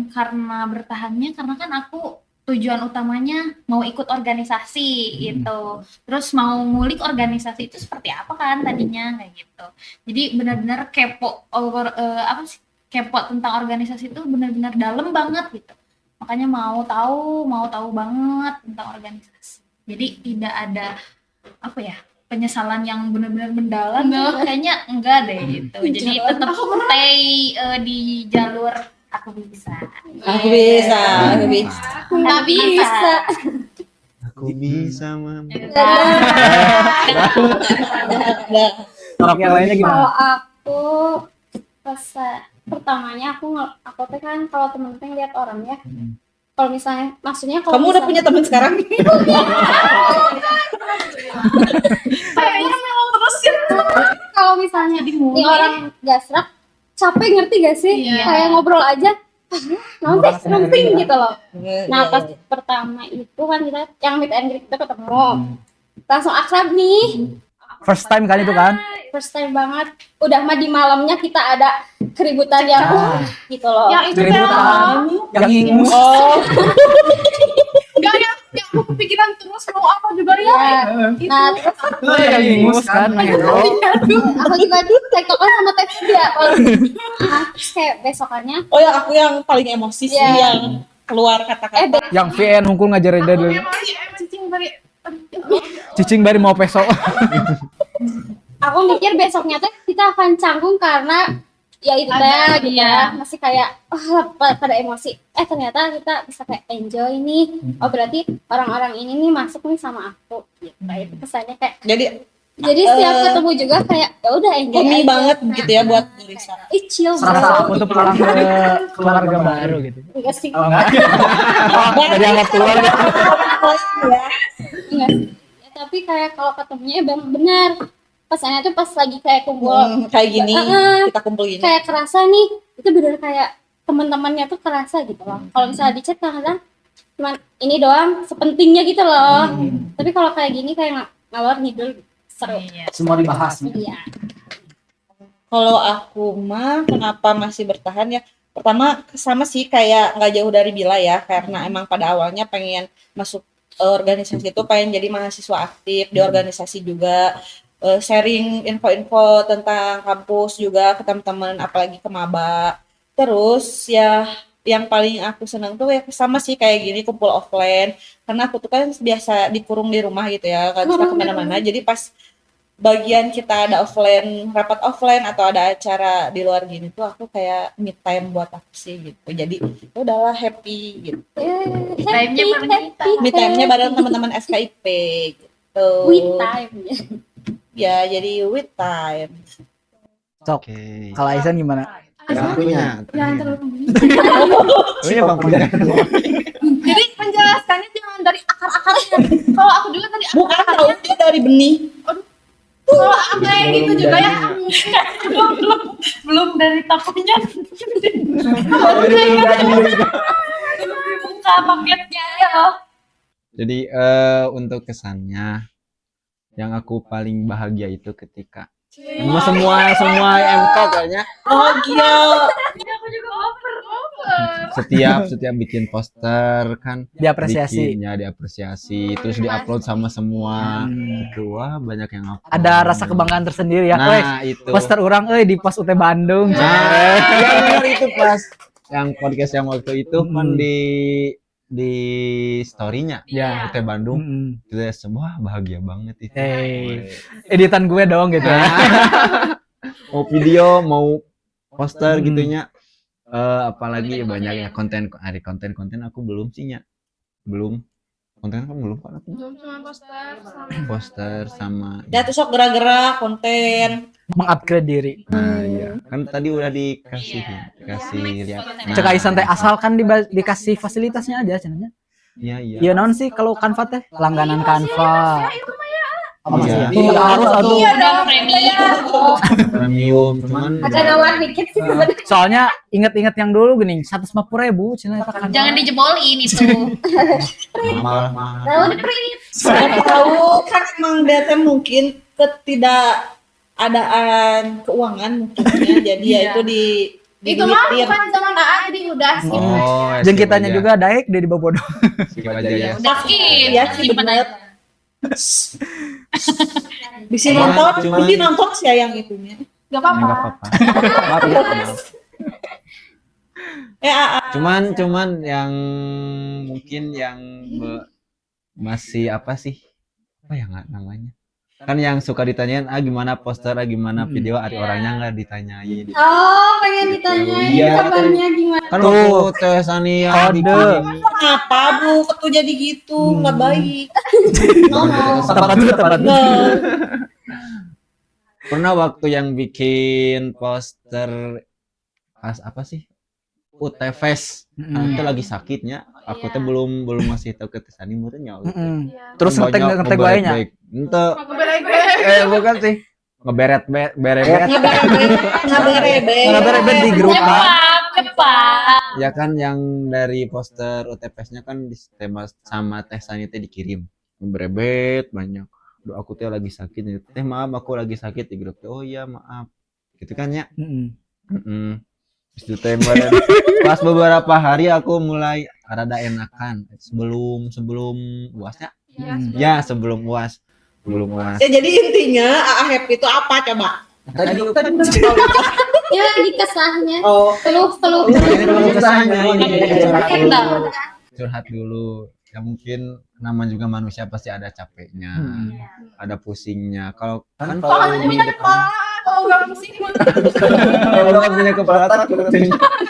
karena bertahannya karena kan aku tujuan utamanya mau ikut organisasi gitu, terus mau ngulik organisasi itu seperti apa kan tadinya kayak gitu. Jadi benar-benar kepo apa sih, kepo tentang organisasi itu benar-benar dalam banget gitu. Makanya mau tahu banget tentang organisasi. Jadi tidak ada apa ya, penyesalan yang benar-benar mendalam tuh kayaknya enggak deh gitu. Jadi tetap stay di jalur aku bisa. Aku bisa. Nggak bisa. Aku bisa, Mam. Orang yang lainnya gimana? Kalau aku pas pertamanya aku tuh kan kalau temen-temen lihat orang ya. Kalau misalnya maksudnya kalau Kamu udah punya teman sekarang? Kayaknya memang terus ya. kalau misalnya ini orang gak serak, capek ngerti gak sih? Iya. Kayak ngobrol aja, nanti nemping gitu loh. Nah Iya, pas iya. pertama itu kan kita yang meet and greet itu ketemu, langsung akrab nih. First time kan itu kan? First time banget. Udah mah di malamnya kita ada keributan yang gitu loh. Yang itu Keributan. Yang ingus. Oh, enggak yang aku kepikiran terus mau apa juga ya. Ya. Nah terus Yang ingus kan, mengheboh. aku juga tektokan sama Teh dia. Terus kayak besokannya oh ya aku yang paling emosi sih Iya. yang keluar kata-kata. Yang VN hungkul ngajarin dia dulu. Cicing dari Cicing bari mau peso. aku mikir besoknya tuh kita akan canggung karena ya itu teh gitu ya, masih kayak pada emosi. Ternyata kita bisa kayak enjoy nih. Oh berarti orang-orang ini nih masuk nih sama aku. Gitu. Itu kesannya kayak Jadi setiap ketemu juga kayak ya udah enjoy homey aja. banget gitu ya buat Risa. Chill Serasa bro. aku tuh pulang ke keluarga baru gitu. Enggak sih. Oh enggak. Oh, enggak dianggap keluarga. Enggak sih. Ya, tapi kayak kalau ketemunya benar. Pesannya tuh pas lagi kayak kumpul Kayak gini Heeh. kita kumpul gini. kayak kerasa nih, itu bener kayak teman-temannya tuh kerasa gitu loh. Kalau misalnya di chat kadang cuman ini doang sepentingnya gitu loh. Tapi kalau kayak gini kayak ngalor ngidul seru. Semua dibahas. Iya. Kalau aku mah kenapa masih bertahan ya? Pertama sama sih kayak nggak jauh dari Bila ya, karena emang pada awalnya pengen masuk organisasi itu, pengen jadi mahasiswa aktif di organisasi juga, sharing info-info tentang kampus juga ke teman-teman, apalagi ke maba. Terus ya yang paling aku seneng tuh ya sama sih kayak gini kumpul offline, karena aku tuh kan biasa dikurung di rumah gitu ya, nggak bisa kemana-mana. Jadi pas bagian kita ada offline, rapat offline atau ada acara di luar gini tuh aku kayak me time buat aku sih gitu. Jadi ya udahlah happy gitu. Time-nya bareng kita. Me time-nya bareng teman-teman SKIP gitu. With time. Ya jadi with time. Sok. Oke. Kalau Aisan gimana? Ya, punya. jangan terlalu membeli. Punya Bang punya. Jadi menjelaskannya jangan dari akar-akarnya. Kalau aku juga tadi Bukan tahunya dari benih. kalau aku kayak gitu juga ya belum dari tokonya. Belum dibuka paketnya ya. Jadi untuk kesannya yang aku paling bahagia itu ketika semua MK kayaknya Oh gila. Aku juga over. setiap bikin poster kan Diapresiasi. bikinnya diapresiasi terus diupload sama semua itu wah banyak yang upload. Ada rasa kebanggaan tersendiri ya. Wes, Nah itu poster orang di pos UT Bandung. nah iya benar itu pas yang podcast yang waktu itu kan di story-nya Ya. UT Bandung Mm-mm. kita semua bahagia banget itu. Editan gue dong gitu ya. Mau video mau poster gitunya apalagi banyak ya konten aku belum sih nya belum konten kan belum kan aku Belum cuma poster sama Ya tuh sok gerak-gerak konten. Mengupgrade diri. nah iya kan tadi udah dikasih lihat Cek Aisan teh asal kan dikasih fasilitasnya aja cenanya. iya Iya naon sih kalau Canva teh langganan Canva. Apa sih? Iya. Iya, harus atau Iya Udah dong. premium. premium cuman Agak nawar dikit sih sebenarnya. soalnya inget-inget yang dulu gini 150.000 cina kan. Jangan dijebolin itu. mahal. Lalu di print. Saya tahu kan emang dia teh mungkin ketidakadaan keuangan mungkinnya jadi ya itu Itu mah diduitin. bukan zaman AA jadi udah skip. Oh, Jeung kitanya juga daek dari bobodo. skip aja ya. Udah skip. Iya sih, Simpen bener. aja. Bisa Cuman- nonton, cuman- jadi nonton sih yang itunya. Gak apa-apa. Enggak apa-apa. Maaf ya, maaf. AA. Cuman yang mungkin yang masih apa sih? Apa ya nggak namanya? Kan yang suka ditanyain, gimana poster, gimana video, ada orangnya nggak ditanyain. Oh, pengen ditanyain Iya. kabarnya gimana? Kan Tuh. waktu Teh Sania Kode. bikin Kenapa bu? Ketu jadi gitu, nggak baik. Tepat juga tepat. Nggak. pernah waktu yang bikin poster pas apa sih? UTFest. Itu lagi sakitnya. Aku tuh belum masih tahu ke Teh Sani murnya. Terus ngetek gue nya. Ente. Balik-balik. Bukan sih. Ngeberet beret. Ngeberebet di grup kan. Cepat. Ya kan yang dari poster UTPS-nya kan di tema sama Teh Sani teh dikirim. Ngeberet banyak. Duh, aku teh lagi sakit nih. Teh maaf aku lagi sakit di grup. Oh iya maaf. Gitu kan ya. Terus itu teh pas beberapa hari aku mulai rada enakan sebelum UASnya. Ya sebelum UAS. Ya jadi intinya AA happy itu apa coba? Tadi Ya lagi kesahnya. Oh, Keluh. curhat dulu. Ya mungkin nama juga manusia pasti ada capeknya, ada pusingnya. Kalau kan kalau di depan Oh, gak pusing. kalau nggak punya kepala takut.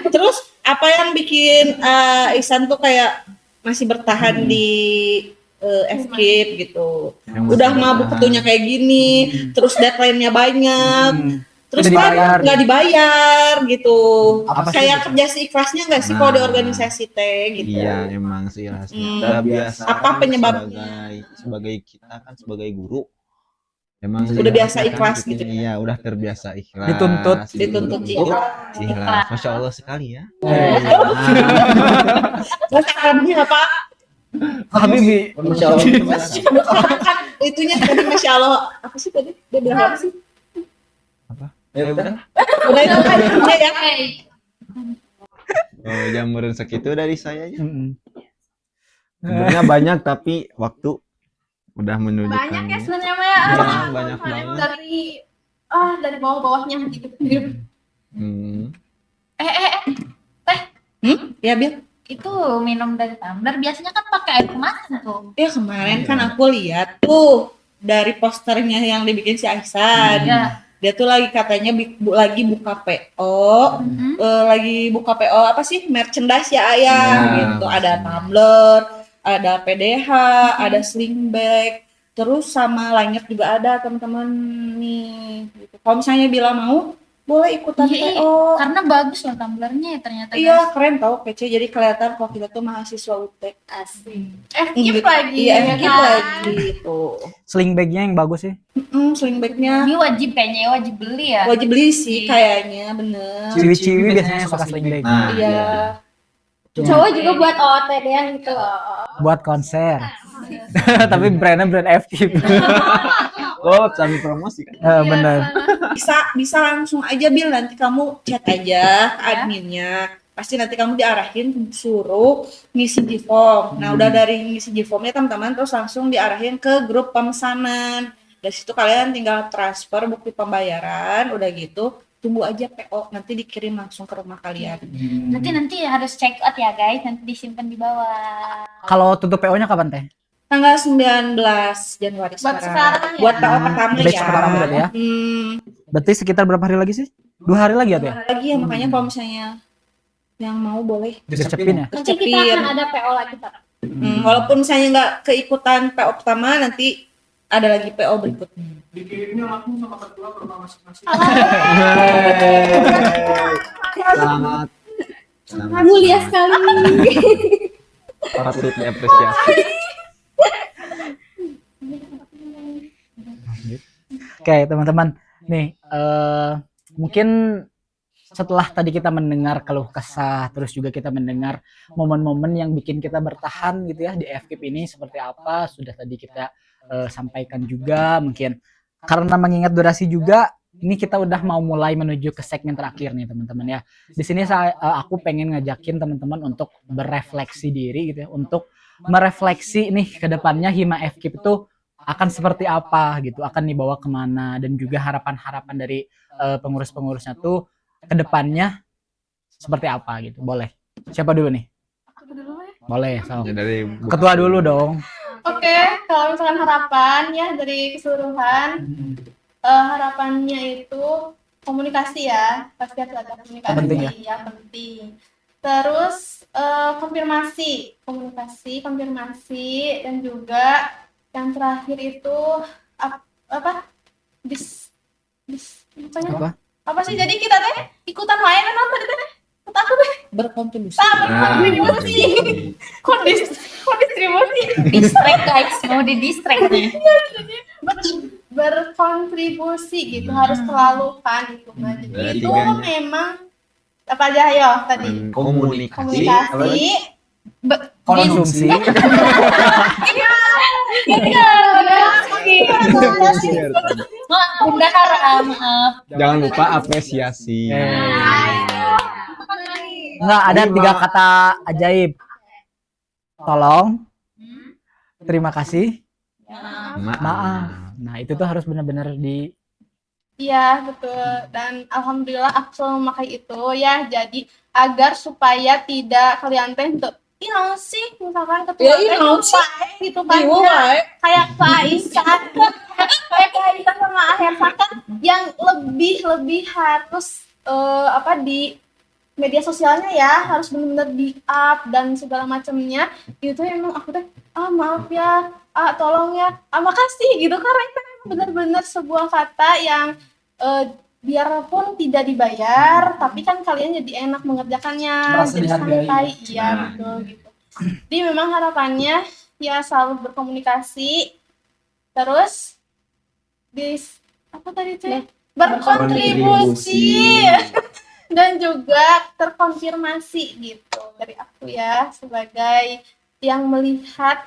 terus apa yang bikin Ihsan tuh kayak masih bertahan di escape gitu? Yang Udah masih mabuk bertahan. ketunya kayak gini, terus deadline-nya banyak, terus Nggak kan dibayar. nggak dibayar gitu. Apa sih Kayak gitu? kerja seikhlasnya nggak sih kalau di Nah. organisasi teh gitu? Iya, emang sih rasanya. Hmm. Udah biasa. Apa kan penyebabnya? sebagai kita kan sebagai guru. Emang Udah biasa kan ikhlas kita- gitu. Iya, udah terbiasa ikhlas. Dituntut ikhlas. Ikhlas. Masya Allah sekali ya. Terus Arabnya apa? Habibi. Masya Allah. Kan itunya tadi Masya Allah apa sih tadi? Dia bilang apa sih? Ya udah. Udah itu kan itunya ya. Oh, jam segitu dari saya ya. Mm-mm. Sebenarnya banyak tapi waktu udah Banyak ya menunjukkannya. sebenarnya mah ya. Iya, banyak banget. Dari bawah-bawahnya gitu. Hmm. Ya Bil. Itu minum dari tumbler biasanya kan pakai air kemasan tuh. Ya kemarin kan aku lihat tuh dari posternya yang dibikin si Aisan. Ya. Dia tuh lagi katanya lagi buka PO, lagi buka PO apa sih merchandise ya ayah Ya, gitu. Ada maksudnya. tumbler, ada PDH, ada sling bag, terus sama lanyard juga ada teman-teman nih. Gitu. Kalau misalnya bilang mau, boleh ikutan Iya, PO. Karena bagus loh tumblernya ya ternyata. Iya keren tau kece, jadi kelihatan kalau kita tuh mahasiswa UT. Asik. Skip lagi. Iya, ya skip kan? lagi tuh. Sling bag-nya yang bagus sih. Sling bagnya Ini wajib kayaknya wajib beli ya. wajib beli sih kayaknya bener. Ciwi-ciwi biasanya suka sling bag. Nah, Iya. Cowok juga buat OOTD yang gitu loh. Buat konser. Tapi brandnya brand FK. Oh, sambil promosi kan. Bener. Bisa langsung aja Bil, nanti kamu chat aja ke adminnya. Pasti nanti kamu diarahin suruh ngisi G-form. Nah, udah dari ngisi G-formnya teman-teman terus langsung diarahin ke grup pemesanan. Dari situ kalian tinggal transfer bukti pembayaran, udah gitu tunggu aja PO, nanti dikirim langsung ke rumah kalian. Nanti harus check out ya guys, nanti disimpan di bawah. Kalau tutup PO-nya kapan teh? Tanggal 19 Januari Buat sekarang ya. Buat PO pertama Batch ya. pertama berarti ya? Berarti sekitar berapa hari lagi sih? 2 hari lagi ya tuh ya? Lagi ya, makanya kalau misalnya yang mau boleh. Dicepin ya? Nanti kita akan ada PO lagi, Pak. Walaupun misalnya nggak keikutan PO pertama, nanti ada lagi PO berikutnya. Dikirimnya langsung sama ketua ke rumah masing-masing. Selamat. Selamat. Mulia sekali. Patut diapresiasi. Oke, teman-teman. Nih, mungkin setelah tadi kita mendengar keluh kesah, terus juga kita mendengar momen-momen yang bikin kita bertahan gitu ya di FKIP ini seperti apa, sudah tadi kita sampaikan juga. Mungkin karena mengingat durasi juga, ini kita udah mau mulai menuju ke segmen terakhir nih teman-teman ya. Di sini aku pengen ngajakin teman-teman untuk berefleksi diri gitu ya, untuk merefleksi nih ke depannya Hima FKIP itu akan seperti apa gitu, akan dibawa kemana, dan juga harapan-harapan dari pengurus-pengurusnya tuh ke depannya seperti apa gitu. Boleh. Siapa dulu nih? Aku dulu ya. Boleh, so. Ya, dari Ketua dulu dong. Oke, kalau misalkan harapan ya dari keseluruhan, harapannya itu komunikasi ya, pasti harus ada komunikasi. Penting ya? Ya, penting. Terus konfirmasi, konfirmasi, dan juga yang terakhir itu apa? Apa? Apa sih? Jadi kita teh ikutan wae kan apa teh? Kata aku teh Berkontribusi. berkontribusi. Kondistribusi. Distract guys, mau di distract nih. Berkontribusi gitu harus selalu kan itu kan. Jadi Ada itu tiganya. memang apa aja yo tadi komunikasi, komunikasi Konsumsi. Bendahara, maaf. jangan lupa apresiasi. Enggak, ada 3 kata ajaib. Tolong, terima kasih, maaf. Nah, itu tuh harus benar-benar di Iya betul, dan alhamdulillah aku selalu memakai itu ya, jadi agar supaya tidak kalian teh untuk naon sih misalkan ketua Ya, teh naon sih? lupa, gitu kan Bingung ya. wae. Kayak Kak Aisyah kayak Kak Aisyah sama Ahersa kan yang lebih harus apa di media sosialnya ya harus benar-benar di up dan segala macamnya itu emang aku teh maaf ya tolong ya makasih gitu karena itu benar-benar sebuah kata yang biarpun tidak dibayar tapi kan kalian jadi enak mengerjakannya, Merasa jadi dihargai. santai. Iya Nah. betul gitu. Jadi memang harapannya ya selalu berkomunikasi, terus apa tadi Cek? Berkontribusi dan juga terkonfirmasi gitu dari aku ya sebagai yang melihat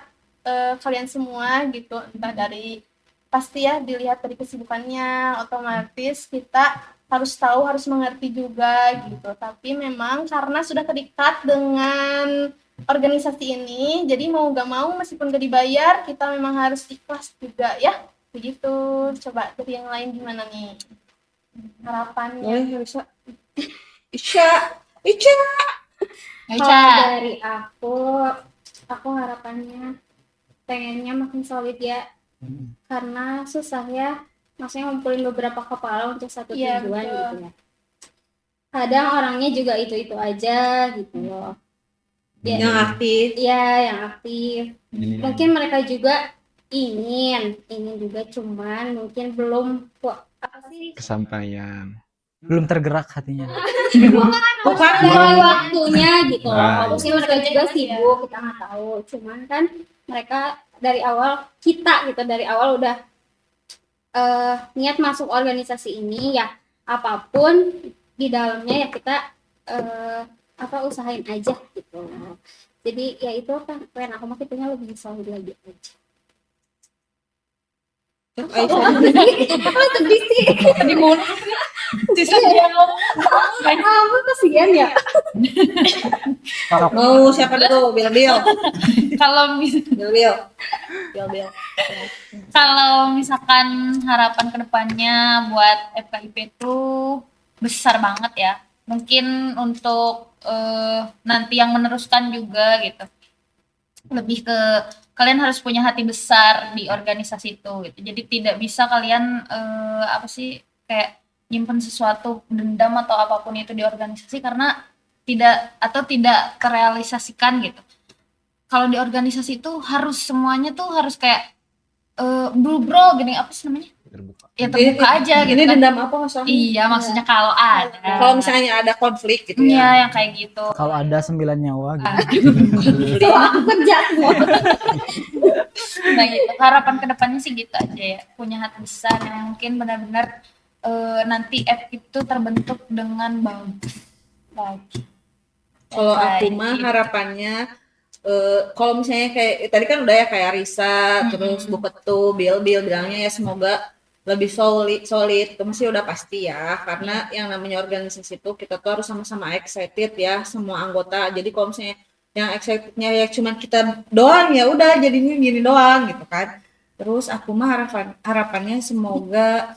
kalian semua gitu, entah dari pasti ya dilihat dari kesibukannya, otomatis kita harus tahu, harus mengerti juga gitu. Tapi memang karena sudah terikat dengan organisasi ini, jadi mau gak mau meskipun gak dibayar, kita memang harus ikhlas juga ya. Begitu. Coba dari yang lain gimana nih harapannya? Isya. Kalau dari aku harapannya pengennya makin solid ya, karena susah ya, maksudnya ngumpulin beberapa kepala untuk satu Iya, tujuan betul. gitu ya. Kadang orangnya juga itu aja gitu loh. Ya, Yang aktif. iya yang aktif. Mungkin mereka juga ingin juga, cuman mungkin belum apa sih kesampaian. belum tergerak hatinya. belum waktunya gitu loh. Ah, Mungkin mereka juga sibuk, kita nggak tahu. Cuman kan mereka dari awal, kita gitu dari awal udah niat masuk organisasi ini ya, apapun di dalamnya ya kita usahain aja gitu. Jadi ya itu kan pengen aku mah kitanya lebih solid lagi aja. Sedih sih. Di mulut. Sisa dia ngomong. Apa kasihan ya? Mau siapa dulu? Bil. Kalau Bil. kalau misalkan harapan kedepannya buat FKIP itu besar banget ya. Mungkin untuk nanti yang meneruskan juga gitu. Lebih ke kalian harus punya hati besar di organisasi itu gitu. Jadi tidak bisa kalian kayak nyimpen sesuatu, dendam atau apapun itu di organisasi karena tidak terrealisasikan gitu. Kalau di organisasi itu harus semuanya tuh harus kayak bro gini apa sih namanya? terbuka. Ya terbuka aja gitu Ini kan. dendam apa masalahnya? Iya, maksudnya kalau ada. Kalau misalnya ada konflik gitu Iya, ya. yang kayak gitu. Kalau ada 9 nyawa gitu. Aku kerja semua. Nah gitu, harapan kedepannya sih gitu aja ya, punya hati besar yang mungkin benar-benar nanti app itu terbentuk dengan bagus lagi. Kalau aku Baik, mah gitu. harapannya kalau misalnya kayak tadi kan udah ya kayak Risa, terus Buketu, Bill bilangnya ya semoga lebih solid itu masih udah pasti ya, karena yang namanya organisasi itu kita tuh harus sama-sama excited ya semua anggota. Jadi kalau misalnya yang excitednya ya cuman kita doang ya udah jadinya gini doang gitu kan. Terus aku mah harapannya semoga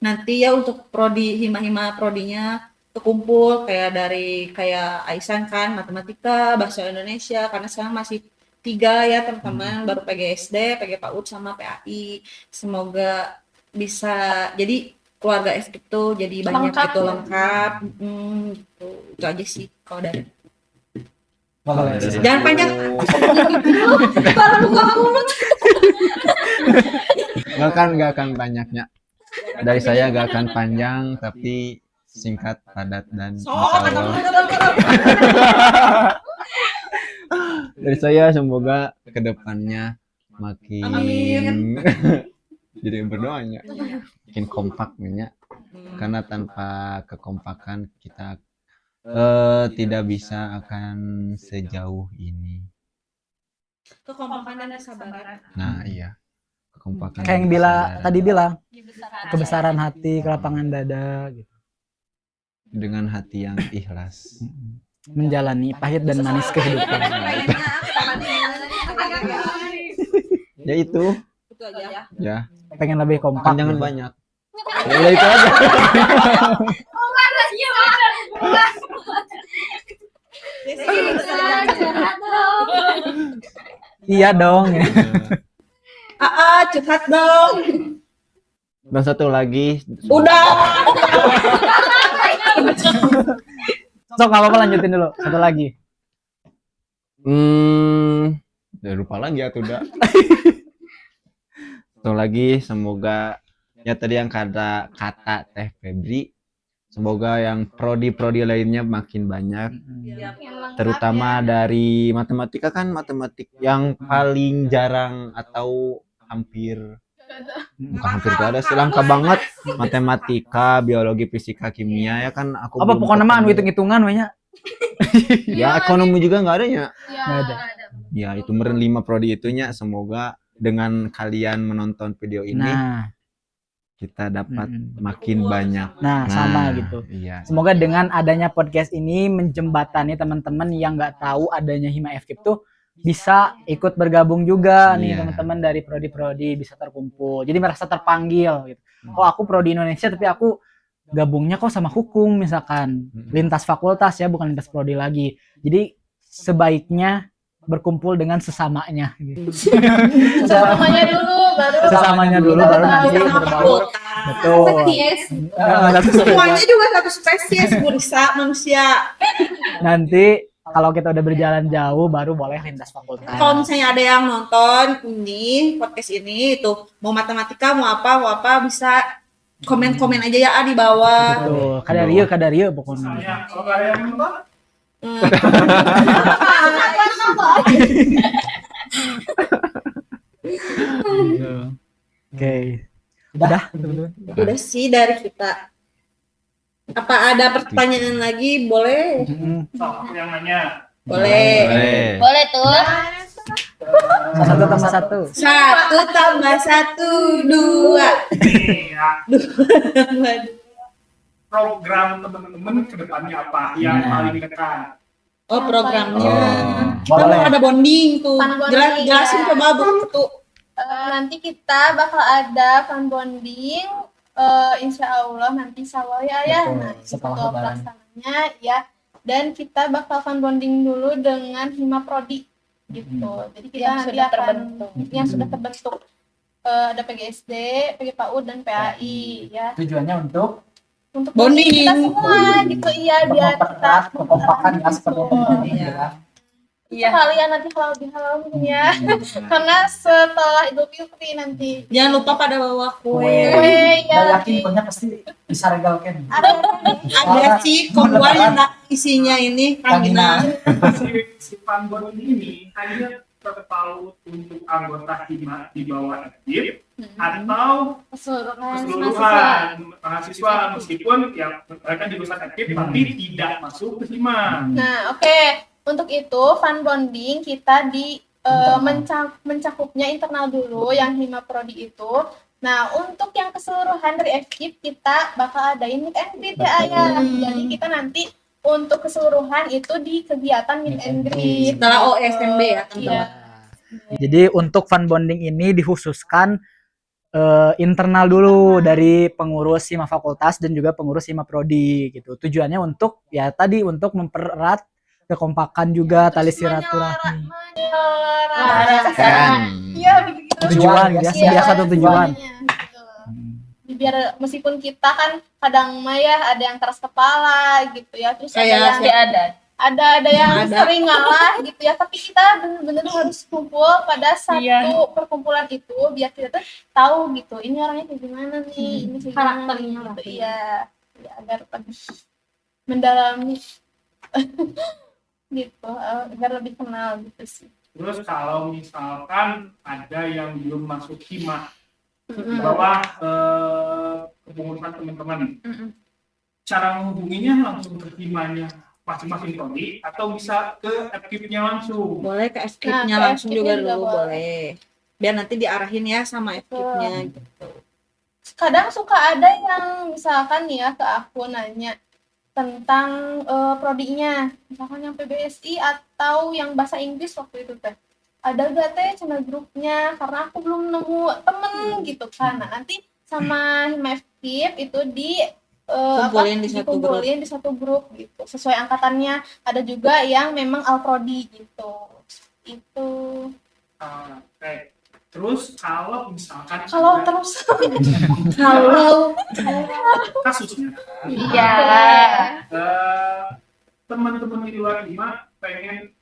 nanti ya untuk prodi hima-hima prodinya kekumpul kayak dari kayak Aisan kan matematika, bahasa Indonesia, karena sekarang masih 3 ya teman-teman, baru PGSD, PG PAUD sama PAI. Semoga bisa jadi keluarga FK itu jadi banyak Lengkap gitu ya. lengkap. Gitu. Itu aja sih kalau dari. Boleh. Jangan panjang. Nggak akan banyaknya. Dari saya nggak akan panjang, tapi singkat, padat, dan insya Allah. Dari saya semoga kedepannya makin Amin. jadi berdoanya makin kompak ya, karena tanpa kekompakan kita tidak bisa akan sejauh ini. Kekompakan dan kesabaran. Nah iya, kekompakan Kayak yang dan Bila kesadaran. tadi bilang, Besar hati. kebesaran hati, kelapangan dada gitu. Dengan hati yang ikhlas. Menjalani pahit dan manis kehidupan. Ya itu Itu aja. ya, Pengen lebih kompak. kan jangan gitu. banyak. Ya itu aja. Iya dong. Curhat dong. Dan satu lagi, Udah. Sok nggak apa-apa lanjutin dulu. Satu lagi. ya lupa lagi ya udah. Satu lagi, semoga ya tadi yang kata Teh Febri, semoga yang prodi-prodi lainnya makin banyak, terutama dari matematika, kan matematik yang paling jarang atau hampir bukan hampir gak ada sih, langka banget matematika, biologi, fisika, kimia ya kan aku Apa belum pokoknya mah ketemu. hitung-hitungan we nya. Ya ekonomi juga nggak ada ya. Nggak ada. Ya itu meren 5 prodi itunya, semoga dengan kalian menonton video ini Nah, kita dapat makin banyak. nah sama gitu. Iya. Semoga dengan adanya podcast ini menjembatani teman-teman yang nggak tahu adanya Hima FKIP tuh bisa ikut bergabung juga nih Iya. teman-teman dari prodi-prodi, bisa terkumpul. Jadi merasa terpanggil gitu. Oh, aku prodi Indonesia tapi aku gabungnya kok sama hukum misalkan. Lintas fakultas ya, bukan lintas prodi lagi. Jadi sebaiknya berkumpul dengan sesamanya gitu. Sesamanya dulu baru Sesamanya dulu baru nanti berbaur. Betul. Yes. Semuanya juga satu spesies manusia. Nanti kalau kita udah berjalan jauh baru boleh lintas fakultas. Kalau misalnya ada yang nonton ini podcast ini itu mau matematika mau apa bisa komen aja ya di bawah. Betul. Kadaria pokoknya. Misalnya, kalau nggak ada yang nonton, Oke. Udah, teman-teman. Udah sih dari kita. Apa ada pertanyaan lagi? Boleh? so, aku yang nanya. Boleh. Boleh tuh. Satu tambah satu. 1 tambah 1 2. Nih, ya, program teman-teman ke depannya apa yang paling dekat? Oh programnya. Oh. Kita Boleh. mau ada bonding tuh. Fun bonding, Jelasin ya. coba Bu tuh. nanti kita bakal ada fun bonding, insya Allah nanti Sawaya ya. Betul, Nah, setelah itu Lebaran. pelaksananya ya. Dan kita bakal fun bonding dulu dengan Hima Prodi gitu. Jadi kita Yang nanti sudah akan terbentuk. yang sudah terbentuk. Ada PGSD, PG PAUD dan PAI ya. Tujuannya untuk Untuk Bonding. kita semua gitu iya biar kita memperkerat kekompakan ya seperti yang Betul. tadi Iya. bilang. Iya. Sekalian nanti halal mungkin ya. Karena setelah Idul Fitri nanti. Jangan lupa pada bawa kue. Kue ya. yakin pokoknya pasti bisa regalkan. Ada sih kombuan yang isinya ini rangginang. Si Panbon ini hanya terpaut untuk anggota hima di bawah aktif atau keseluruhan mahasiswa meskipun ya mereka di lulusan aktif tapi tidak masuk ke hima. Nah, oke. Untuk itu, fun bonding kita mencakupnya internal dulu yang hima prodi itu. Nah, untuk yang keseluruhan dari FKIP kita bakal adain meet and greet ya Ayah. Jadi kita nanti untuk keseluruhan itu di kegiatan meet and greet. Setelah OSMB ya, teman-teman. Iya. Jadi untuk fun bonding ini dikhususkan internal dulu dari pengurus hima fakultas dan juga pengurus hima prodi gitu. Tujuannya untuk ya tadi untuk mempererat kekompakan juga tali silaturahmi. Keren. Iya, begitu. Tujuan ya, Iya, satu tujuan. gitu. Biar meskipun kita kan kadang mah ya ada yang keras kepala gitu ya, terus Kayak ada yang Ada. sering ngalah gitu ya, tapi kita bener-bener harus kumpul pada satu Iya. perkumpulan itu biar kita tuh tahu gitu ini orangnya kayak gimana nih, ini kayak gimana Karakternya lah. gitu. Iya, ya, agar lebih mendalami gitu, agar lebih kenal gitu sih. Terus kalau misalkan ada yang belum masuk hima di bawah kepengurusan teman-teman, cara menghubunginya langsung ke himanya masing-masing prodi atau bisa ke FKIP-nya langsung. Boleh ke FKIP-nya Nah, ke langsung FKIP-nya juga juga dulu boleh. Biar nanti diarahin ya sama FKIP-nya gitu. Kadang suka ada yang misalkan ya ke aku nanya tentang prodinya, misalkan yang PBSI atau yang bahasa Inggris waktu itu teh. Ada gak teh channel grupnya, karena aku belum nemu temen gitu kan. Nah, nanti sama Hima FKIP itu Kumpulin di satu grup. dikumpulin di satu grup gitu, sesuai angkatannya. Ada juga yang memang alprodi gitu. Itu Oke. Terus kalau misalkan kalau ada terus Kalau kasusnya Iya. teman-teman di luar hima pengen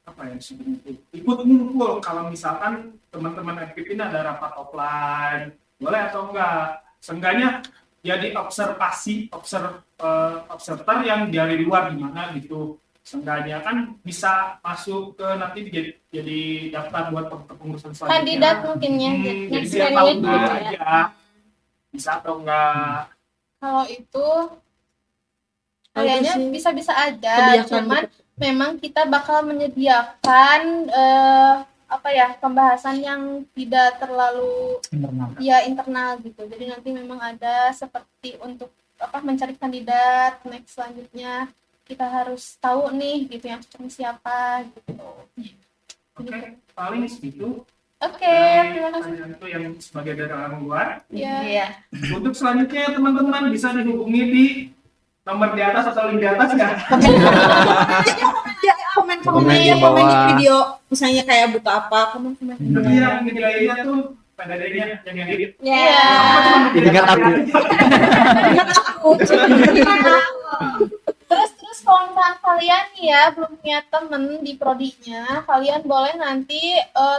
apa ya disebutnya, ikut ngumpul kalau misalkan teman-teman FKIP ini ada rapat offline, boleh atau enggak? Seenggaknya jadi observer yang dari luar gimana gitu. Seenggaknya kan bisa masuk ke nanti jadi daftar buat kepengurusan selanjutnya. kandidat mungkin ya. Jadi next biar tahu graduate dulu gitu ya. aja bisa atau enggak. Kalau itu Kalau kayaknya itu sih bisa-bisa aja, kebijakan cuman memang kita bakal menyediakan apa ya, pembahasan yang tidak terlalu Internal. ya internal gitu. Jadi nanti memang ada seperti untuk apa mencari kandidat next selanjutnya, kita harus tahu nih gitu yang cocok siapa gitu. Oke, paling segitu. Oke, Dari terima kasih. pertanyaan itu yang sebagai dari orang luar. Ya. Iya. Untuk selanjutnya teman-teman bisa dihubungi di nomor di atas atau link di atas ya. ya, komen Komen di aja, komen di bawah. video misalnya kayak buka apa, komen di Tapi bawah. yang nilainya tuh pada adanya yang edit. Ya. Ingat aku. Terus kalau misalkan kalian nih ya belum punya temen di prodinya, kalian boleh nanti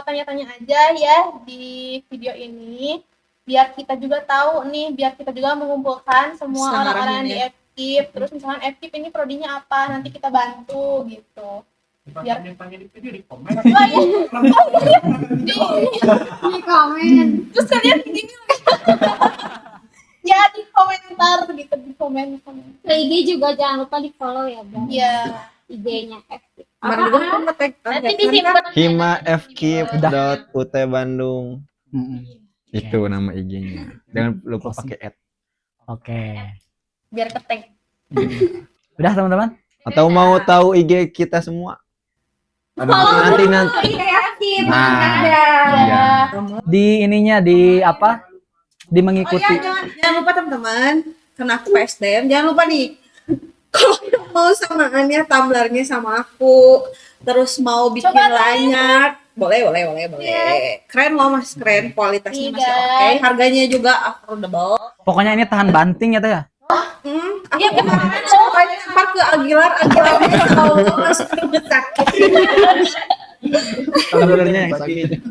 tanya-tanya aja ya di video ini, biar kita juga tahu nih, biar kita juga mengumpulkan semua Bisa orang-orang ngarahin di ya. FKIP. Terus misalkan FKIP ini prodinya apa, nanti kita bantu gitu. Biar- Tanya di video di komen. Oh iya, Di komen. terus kalian gini ya di komentar gitu, di komen. Ke IG juga jangan lupa di follow ya Bang. Ya. IG-nya FK. Kemarin juga kan nge-tag Nanti kan, disimpan. Hima FKIP.ut Bandung. Mm-mm. Itu nama IG-nya. Jangan lupa pakai @ Oke. Biar ketek. Udah teman-teman? atau mau tahu IG kita semua? Nanti. Nah, iya. Di ininya di apa? Di Oh mengikuti. ya, jangan lupa teman-teman, karena aku PSDM, jangan lupa nih, kalau yang mau samaannya tumblernya sama aku, terus mau bikin Coba lanyard, boleh. Keren loh mas, keren, kualitasnya masih Iya. oke, harganya juga affordable. Pokoknya ini tahan banting ya teh ya. Aku kemarin semuanya lempar ke Agilarnya Allah masuk ke rumah sakit. Sebenarnya yang sakit.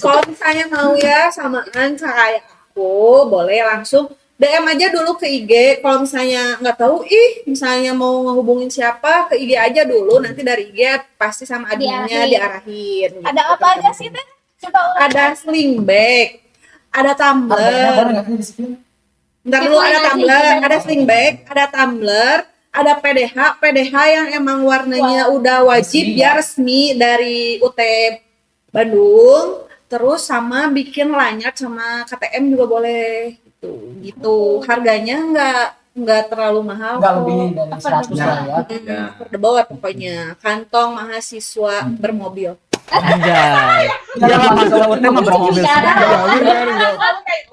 Kalau misalnya mau ya samaan kayak aku, boleh langsung DM aja dulu ke IG. Kalau misalnya nggak tahu, misalnya mau ngehubungin siapa, ke IG aja dulu. Nanti dari IG pasti sama adminnya diarahin. Ada apa aja sih teh? Coba Ada sling bag, ada tumbler. Ntar dulu ada tumbler, ada sling bag, ada tumbler, ada PDH yang emang warnanya udah wajib ya resmi dari UT Bandung. Terus sama bikin lanyard sama KTM juga boleh gitu. Harganya nggak terlalu mahal. Nggak lebih dari 100 ya. Affordable pokoknya. Kantong mahasiswa bermobil. Anjay. Jangan masalah UT mah bermobil semua.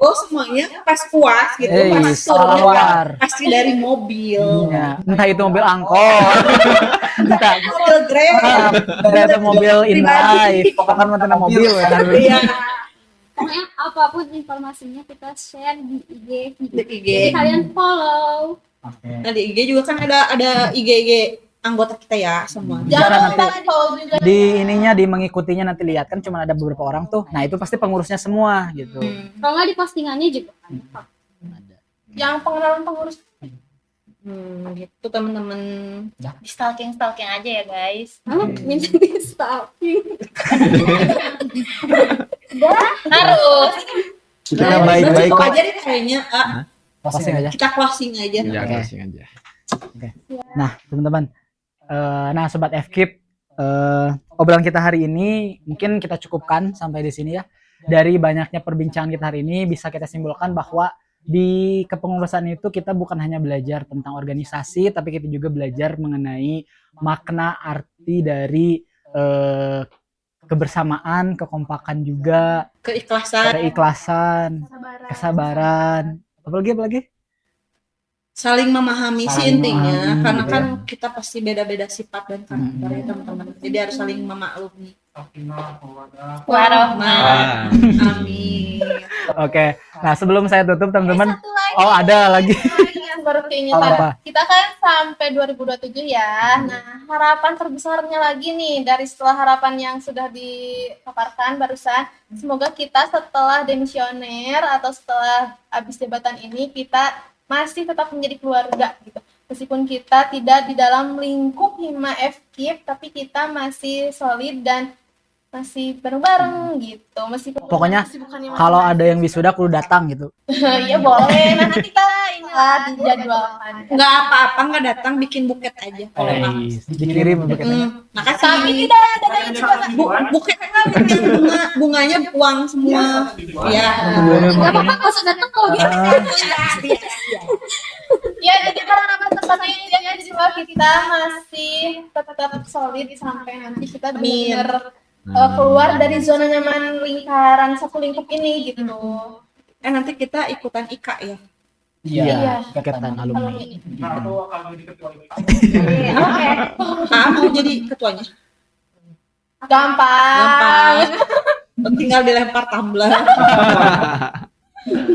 Oh semuanya pas puas gitu, pas turunnya keluar. pasti dari mobil. Iya. Entah itu mobil angkot, entah Mobil Grab. itu mobil in-life, pokoknya mantan mobil ya. Iya, Pokoknya apapun informasinya kita share di IG. di IG. Jadi kalian follow. Nah di IG juga kan ada IG anggota kita ya semua. jangan lupa di follow juga. Di ininya, di mengikutinya nanti lihat kan cuma ada beberapa orang tuh. Nah, itu pasti pengurusnya semua gitu. Kalau nggak di postingannya juga. Yang pengenalan pengurus Gitu teman-teman. Di stalking aja ya guys. Minta di stalking. Harus. Kita baik-baik Cukup kok. aja deh kayaknya. Closing aja. Kita closing aja. Ya, Oke. closing aja. Nah, teman-teman. Nah, sobat FKIP, obrolan kita hari ini mungkin kita cukupkan sampai di sini ya. Dari banyaknya perbincangan kita hari ini bisa kita simpulkan bahwa di kepengurusan itu kita bukan hanya belajar tentang organisasi, tapi kita juga belajar mengenai makna arti dari kebersamaan, kekompakan juga, keikhlasan, kesabaran. Apalagi? Saling memahami sih Saling intinya, memahami, karena gitu kan kita pasti beda-beda sifat dan karakter ya teman-teman. Jadi harus saling memaklumi. Ah. Amin. Oke. Nah, sebelum saya tutup teman-teman, satu lagi. oh ada lagi. Yang baru Apa? keingetan. Kita kan sampai 2027 ya. Nah, harapan terbesarnya lagi nih dari setelah harapan yang sudah dipaparkan barusan, semoga kita setelah demisioner atau setelah habis jabatan ini kita masih tetap menjadi keluarga gitu. Meskipun kita tidak di dalam lingkup Hima FKIP, tapi kita masih solid dan masih bareng-bareng gitu. Meskipun Pokoknya kesibukannya kalau masing-masing. ada yang wisuda kudu datang gitu. Iya boleh, nah nanti kita inilah dijadwalkan. Nggak apa-apa, nggak datang bikin buket aja. Kalau nggak. Dikirim buketnya. Makasih. Tapi tidak ada juga. Buketnya bikin bunganya uang semua. Iya. Gak apa-apa nggak usah datang kalau gitu. Ya jadi harapan tersebut ya jadi bahwa kita masih tetap solid sampai nanti kita benar keluar dari zona nyaman lingkaran satu lingkup ini gitu. Nanti kita ikutan IKA ya. Iya, ikatan alumni. Nah, aku akan jadi ketua IPA. Oke. Mau jadi ketuanya. Gampang. Tinggal dilempar tumbler.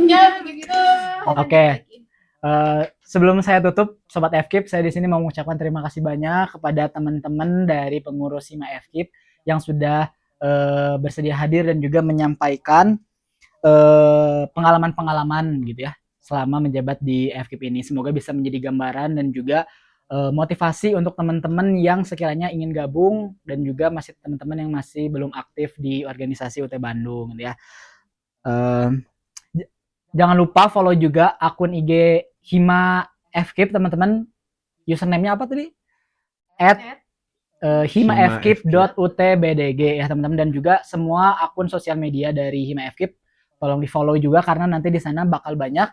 Ya begitu. Oke. Sebelum saya tutup, Sobat FKIP, saya di sini mau mengucapkan terima kasih banyak kepada teman-teman dari pengurus Hima FKIP yang sudah bersedia hadir dan juga menyampaikan pengalaman-pengalaman gitu ya selama menjabat di FKIP ini. Semoga bisa menjadi gambaran dan juga motivasi untuk teman-teman yang sekiranya ingin gabung dan juga masih teman-teman yang masih belum aktif di organisasi UT Bandung gitu ya. Jangan lupa follow juga akun IG Hima FKIP teman-teman. Username-nya apa tadi? @himafkip.utbdg ya teman-teman, dan juga semua akun sosial media dari Hima FKIP tolong di follow juga karena nanti di sana bakal banyak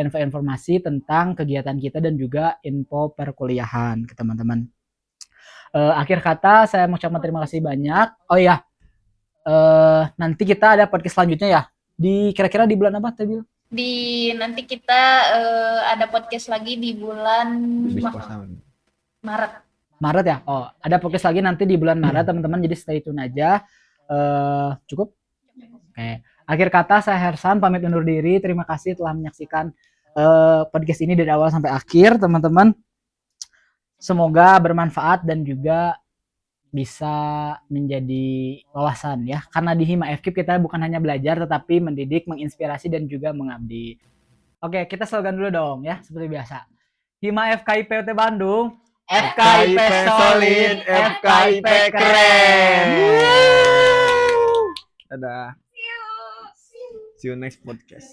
info-informasi tentang kegiatan kita dan juga info perkuliahan ke teman-teman. Akhir kata saya mau ucapkan terima kasih banyak. Oh iya, nanti kita ada podcast selanjutnya ya. Di kira-kira di bulan apa tadi? Nanti kita ada podcast lagi di bulan Maret. Maret ya? Oh, ada podcast lagi nanti di bulan Maret teman-teman, jadi stay tune aja. Cukup? Oke. Akhir kata saya Hersan pamit undur diri. Terima kasih telah menyaksikan podcast ini dari awal sampai akhir, teman-teman. Semoga bermanfaat dan juga bisa menjadi wawasan ya. Karena di Hima FKIP kita bukan hanya belajar tetapi mendidik, menginspirasi dan juga mengabdi. Oke, kita slogan dulu dong ya, seperti biasa. Hima FKIP UT Bandung, FKIP solid, FKIP keren. Dadah. See you next podcast.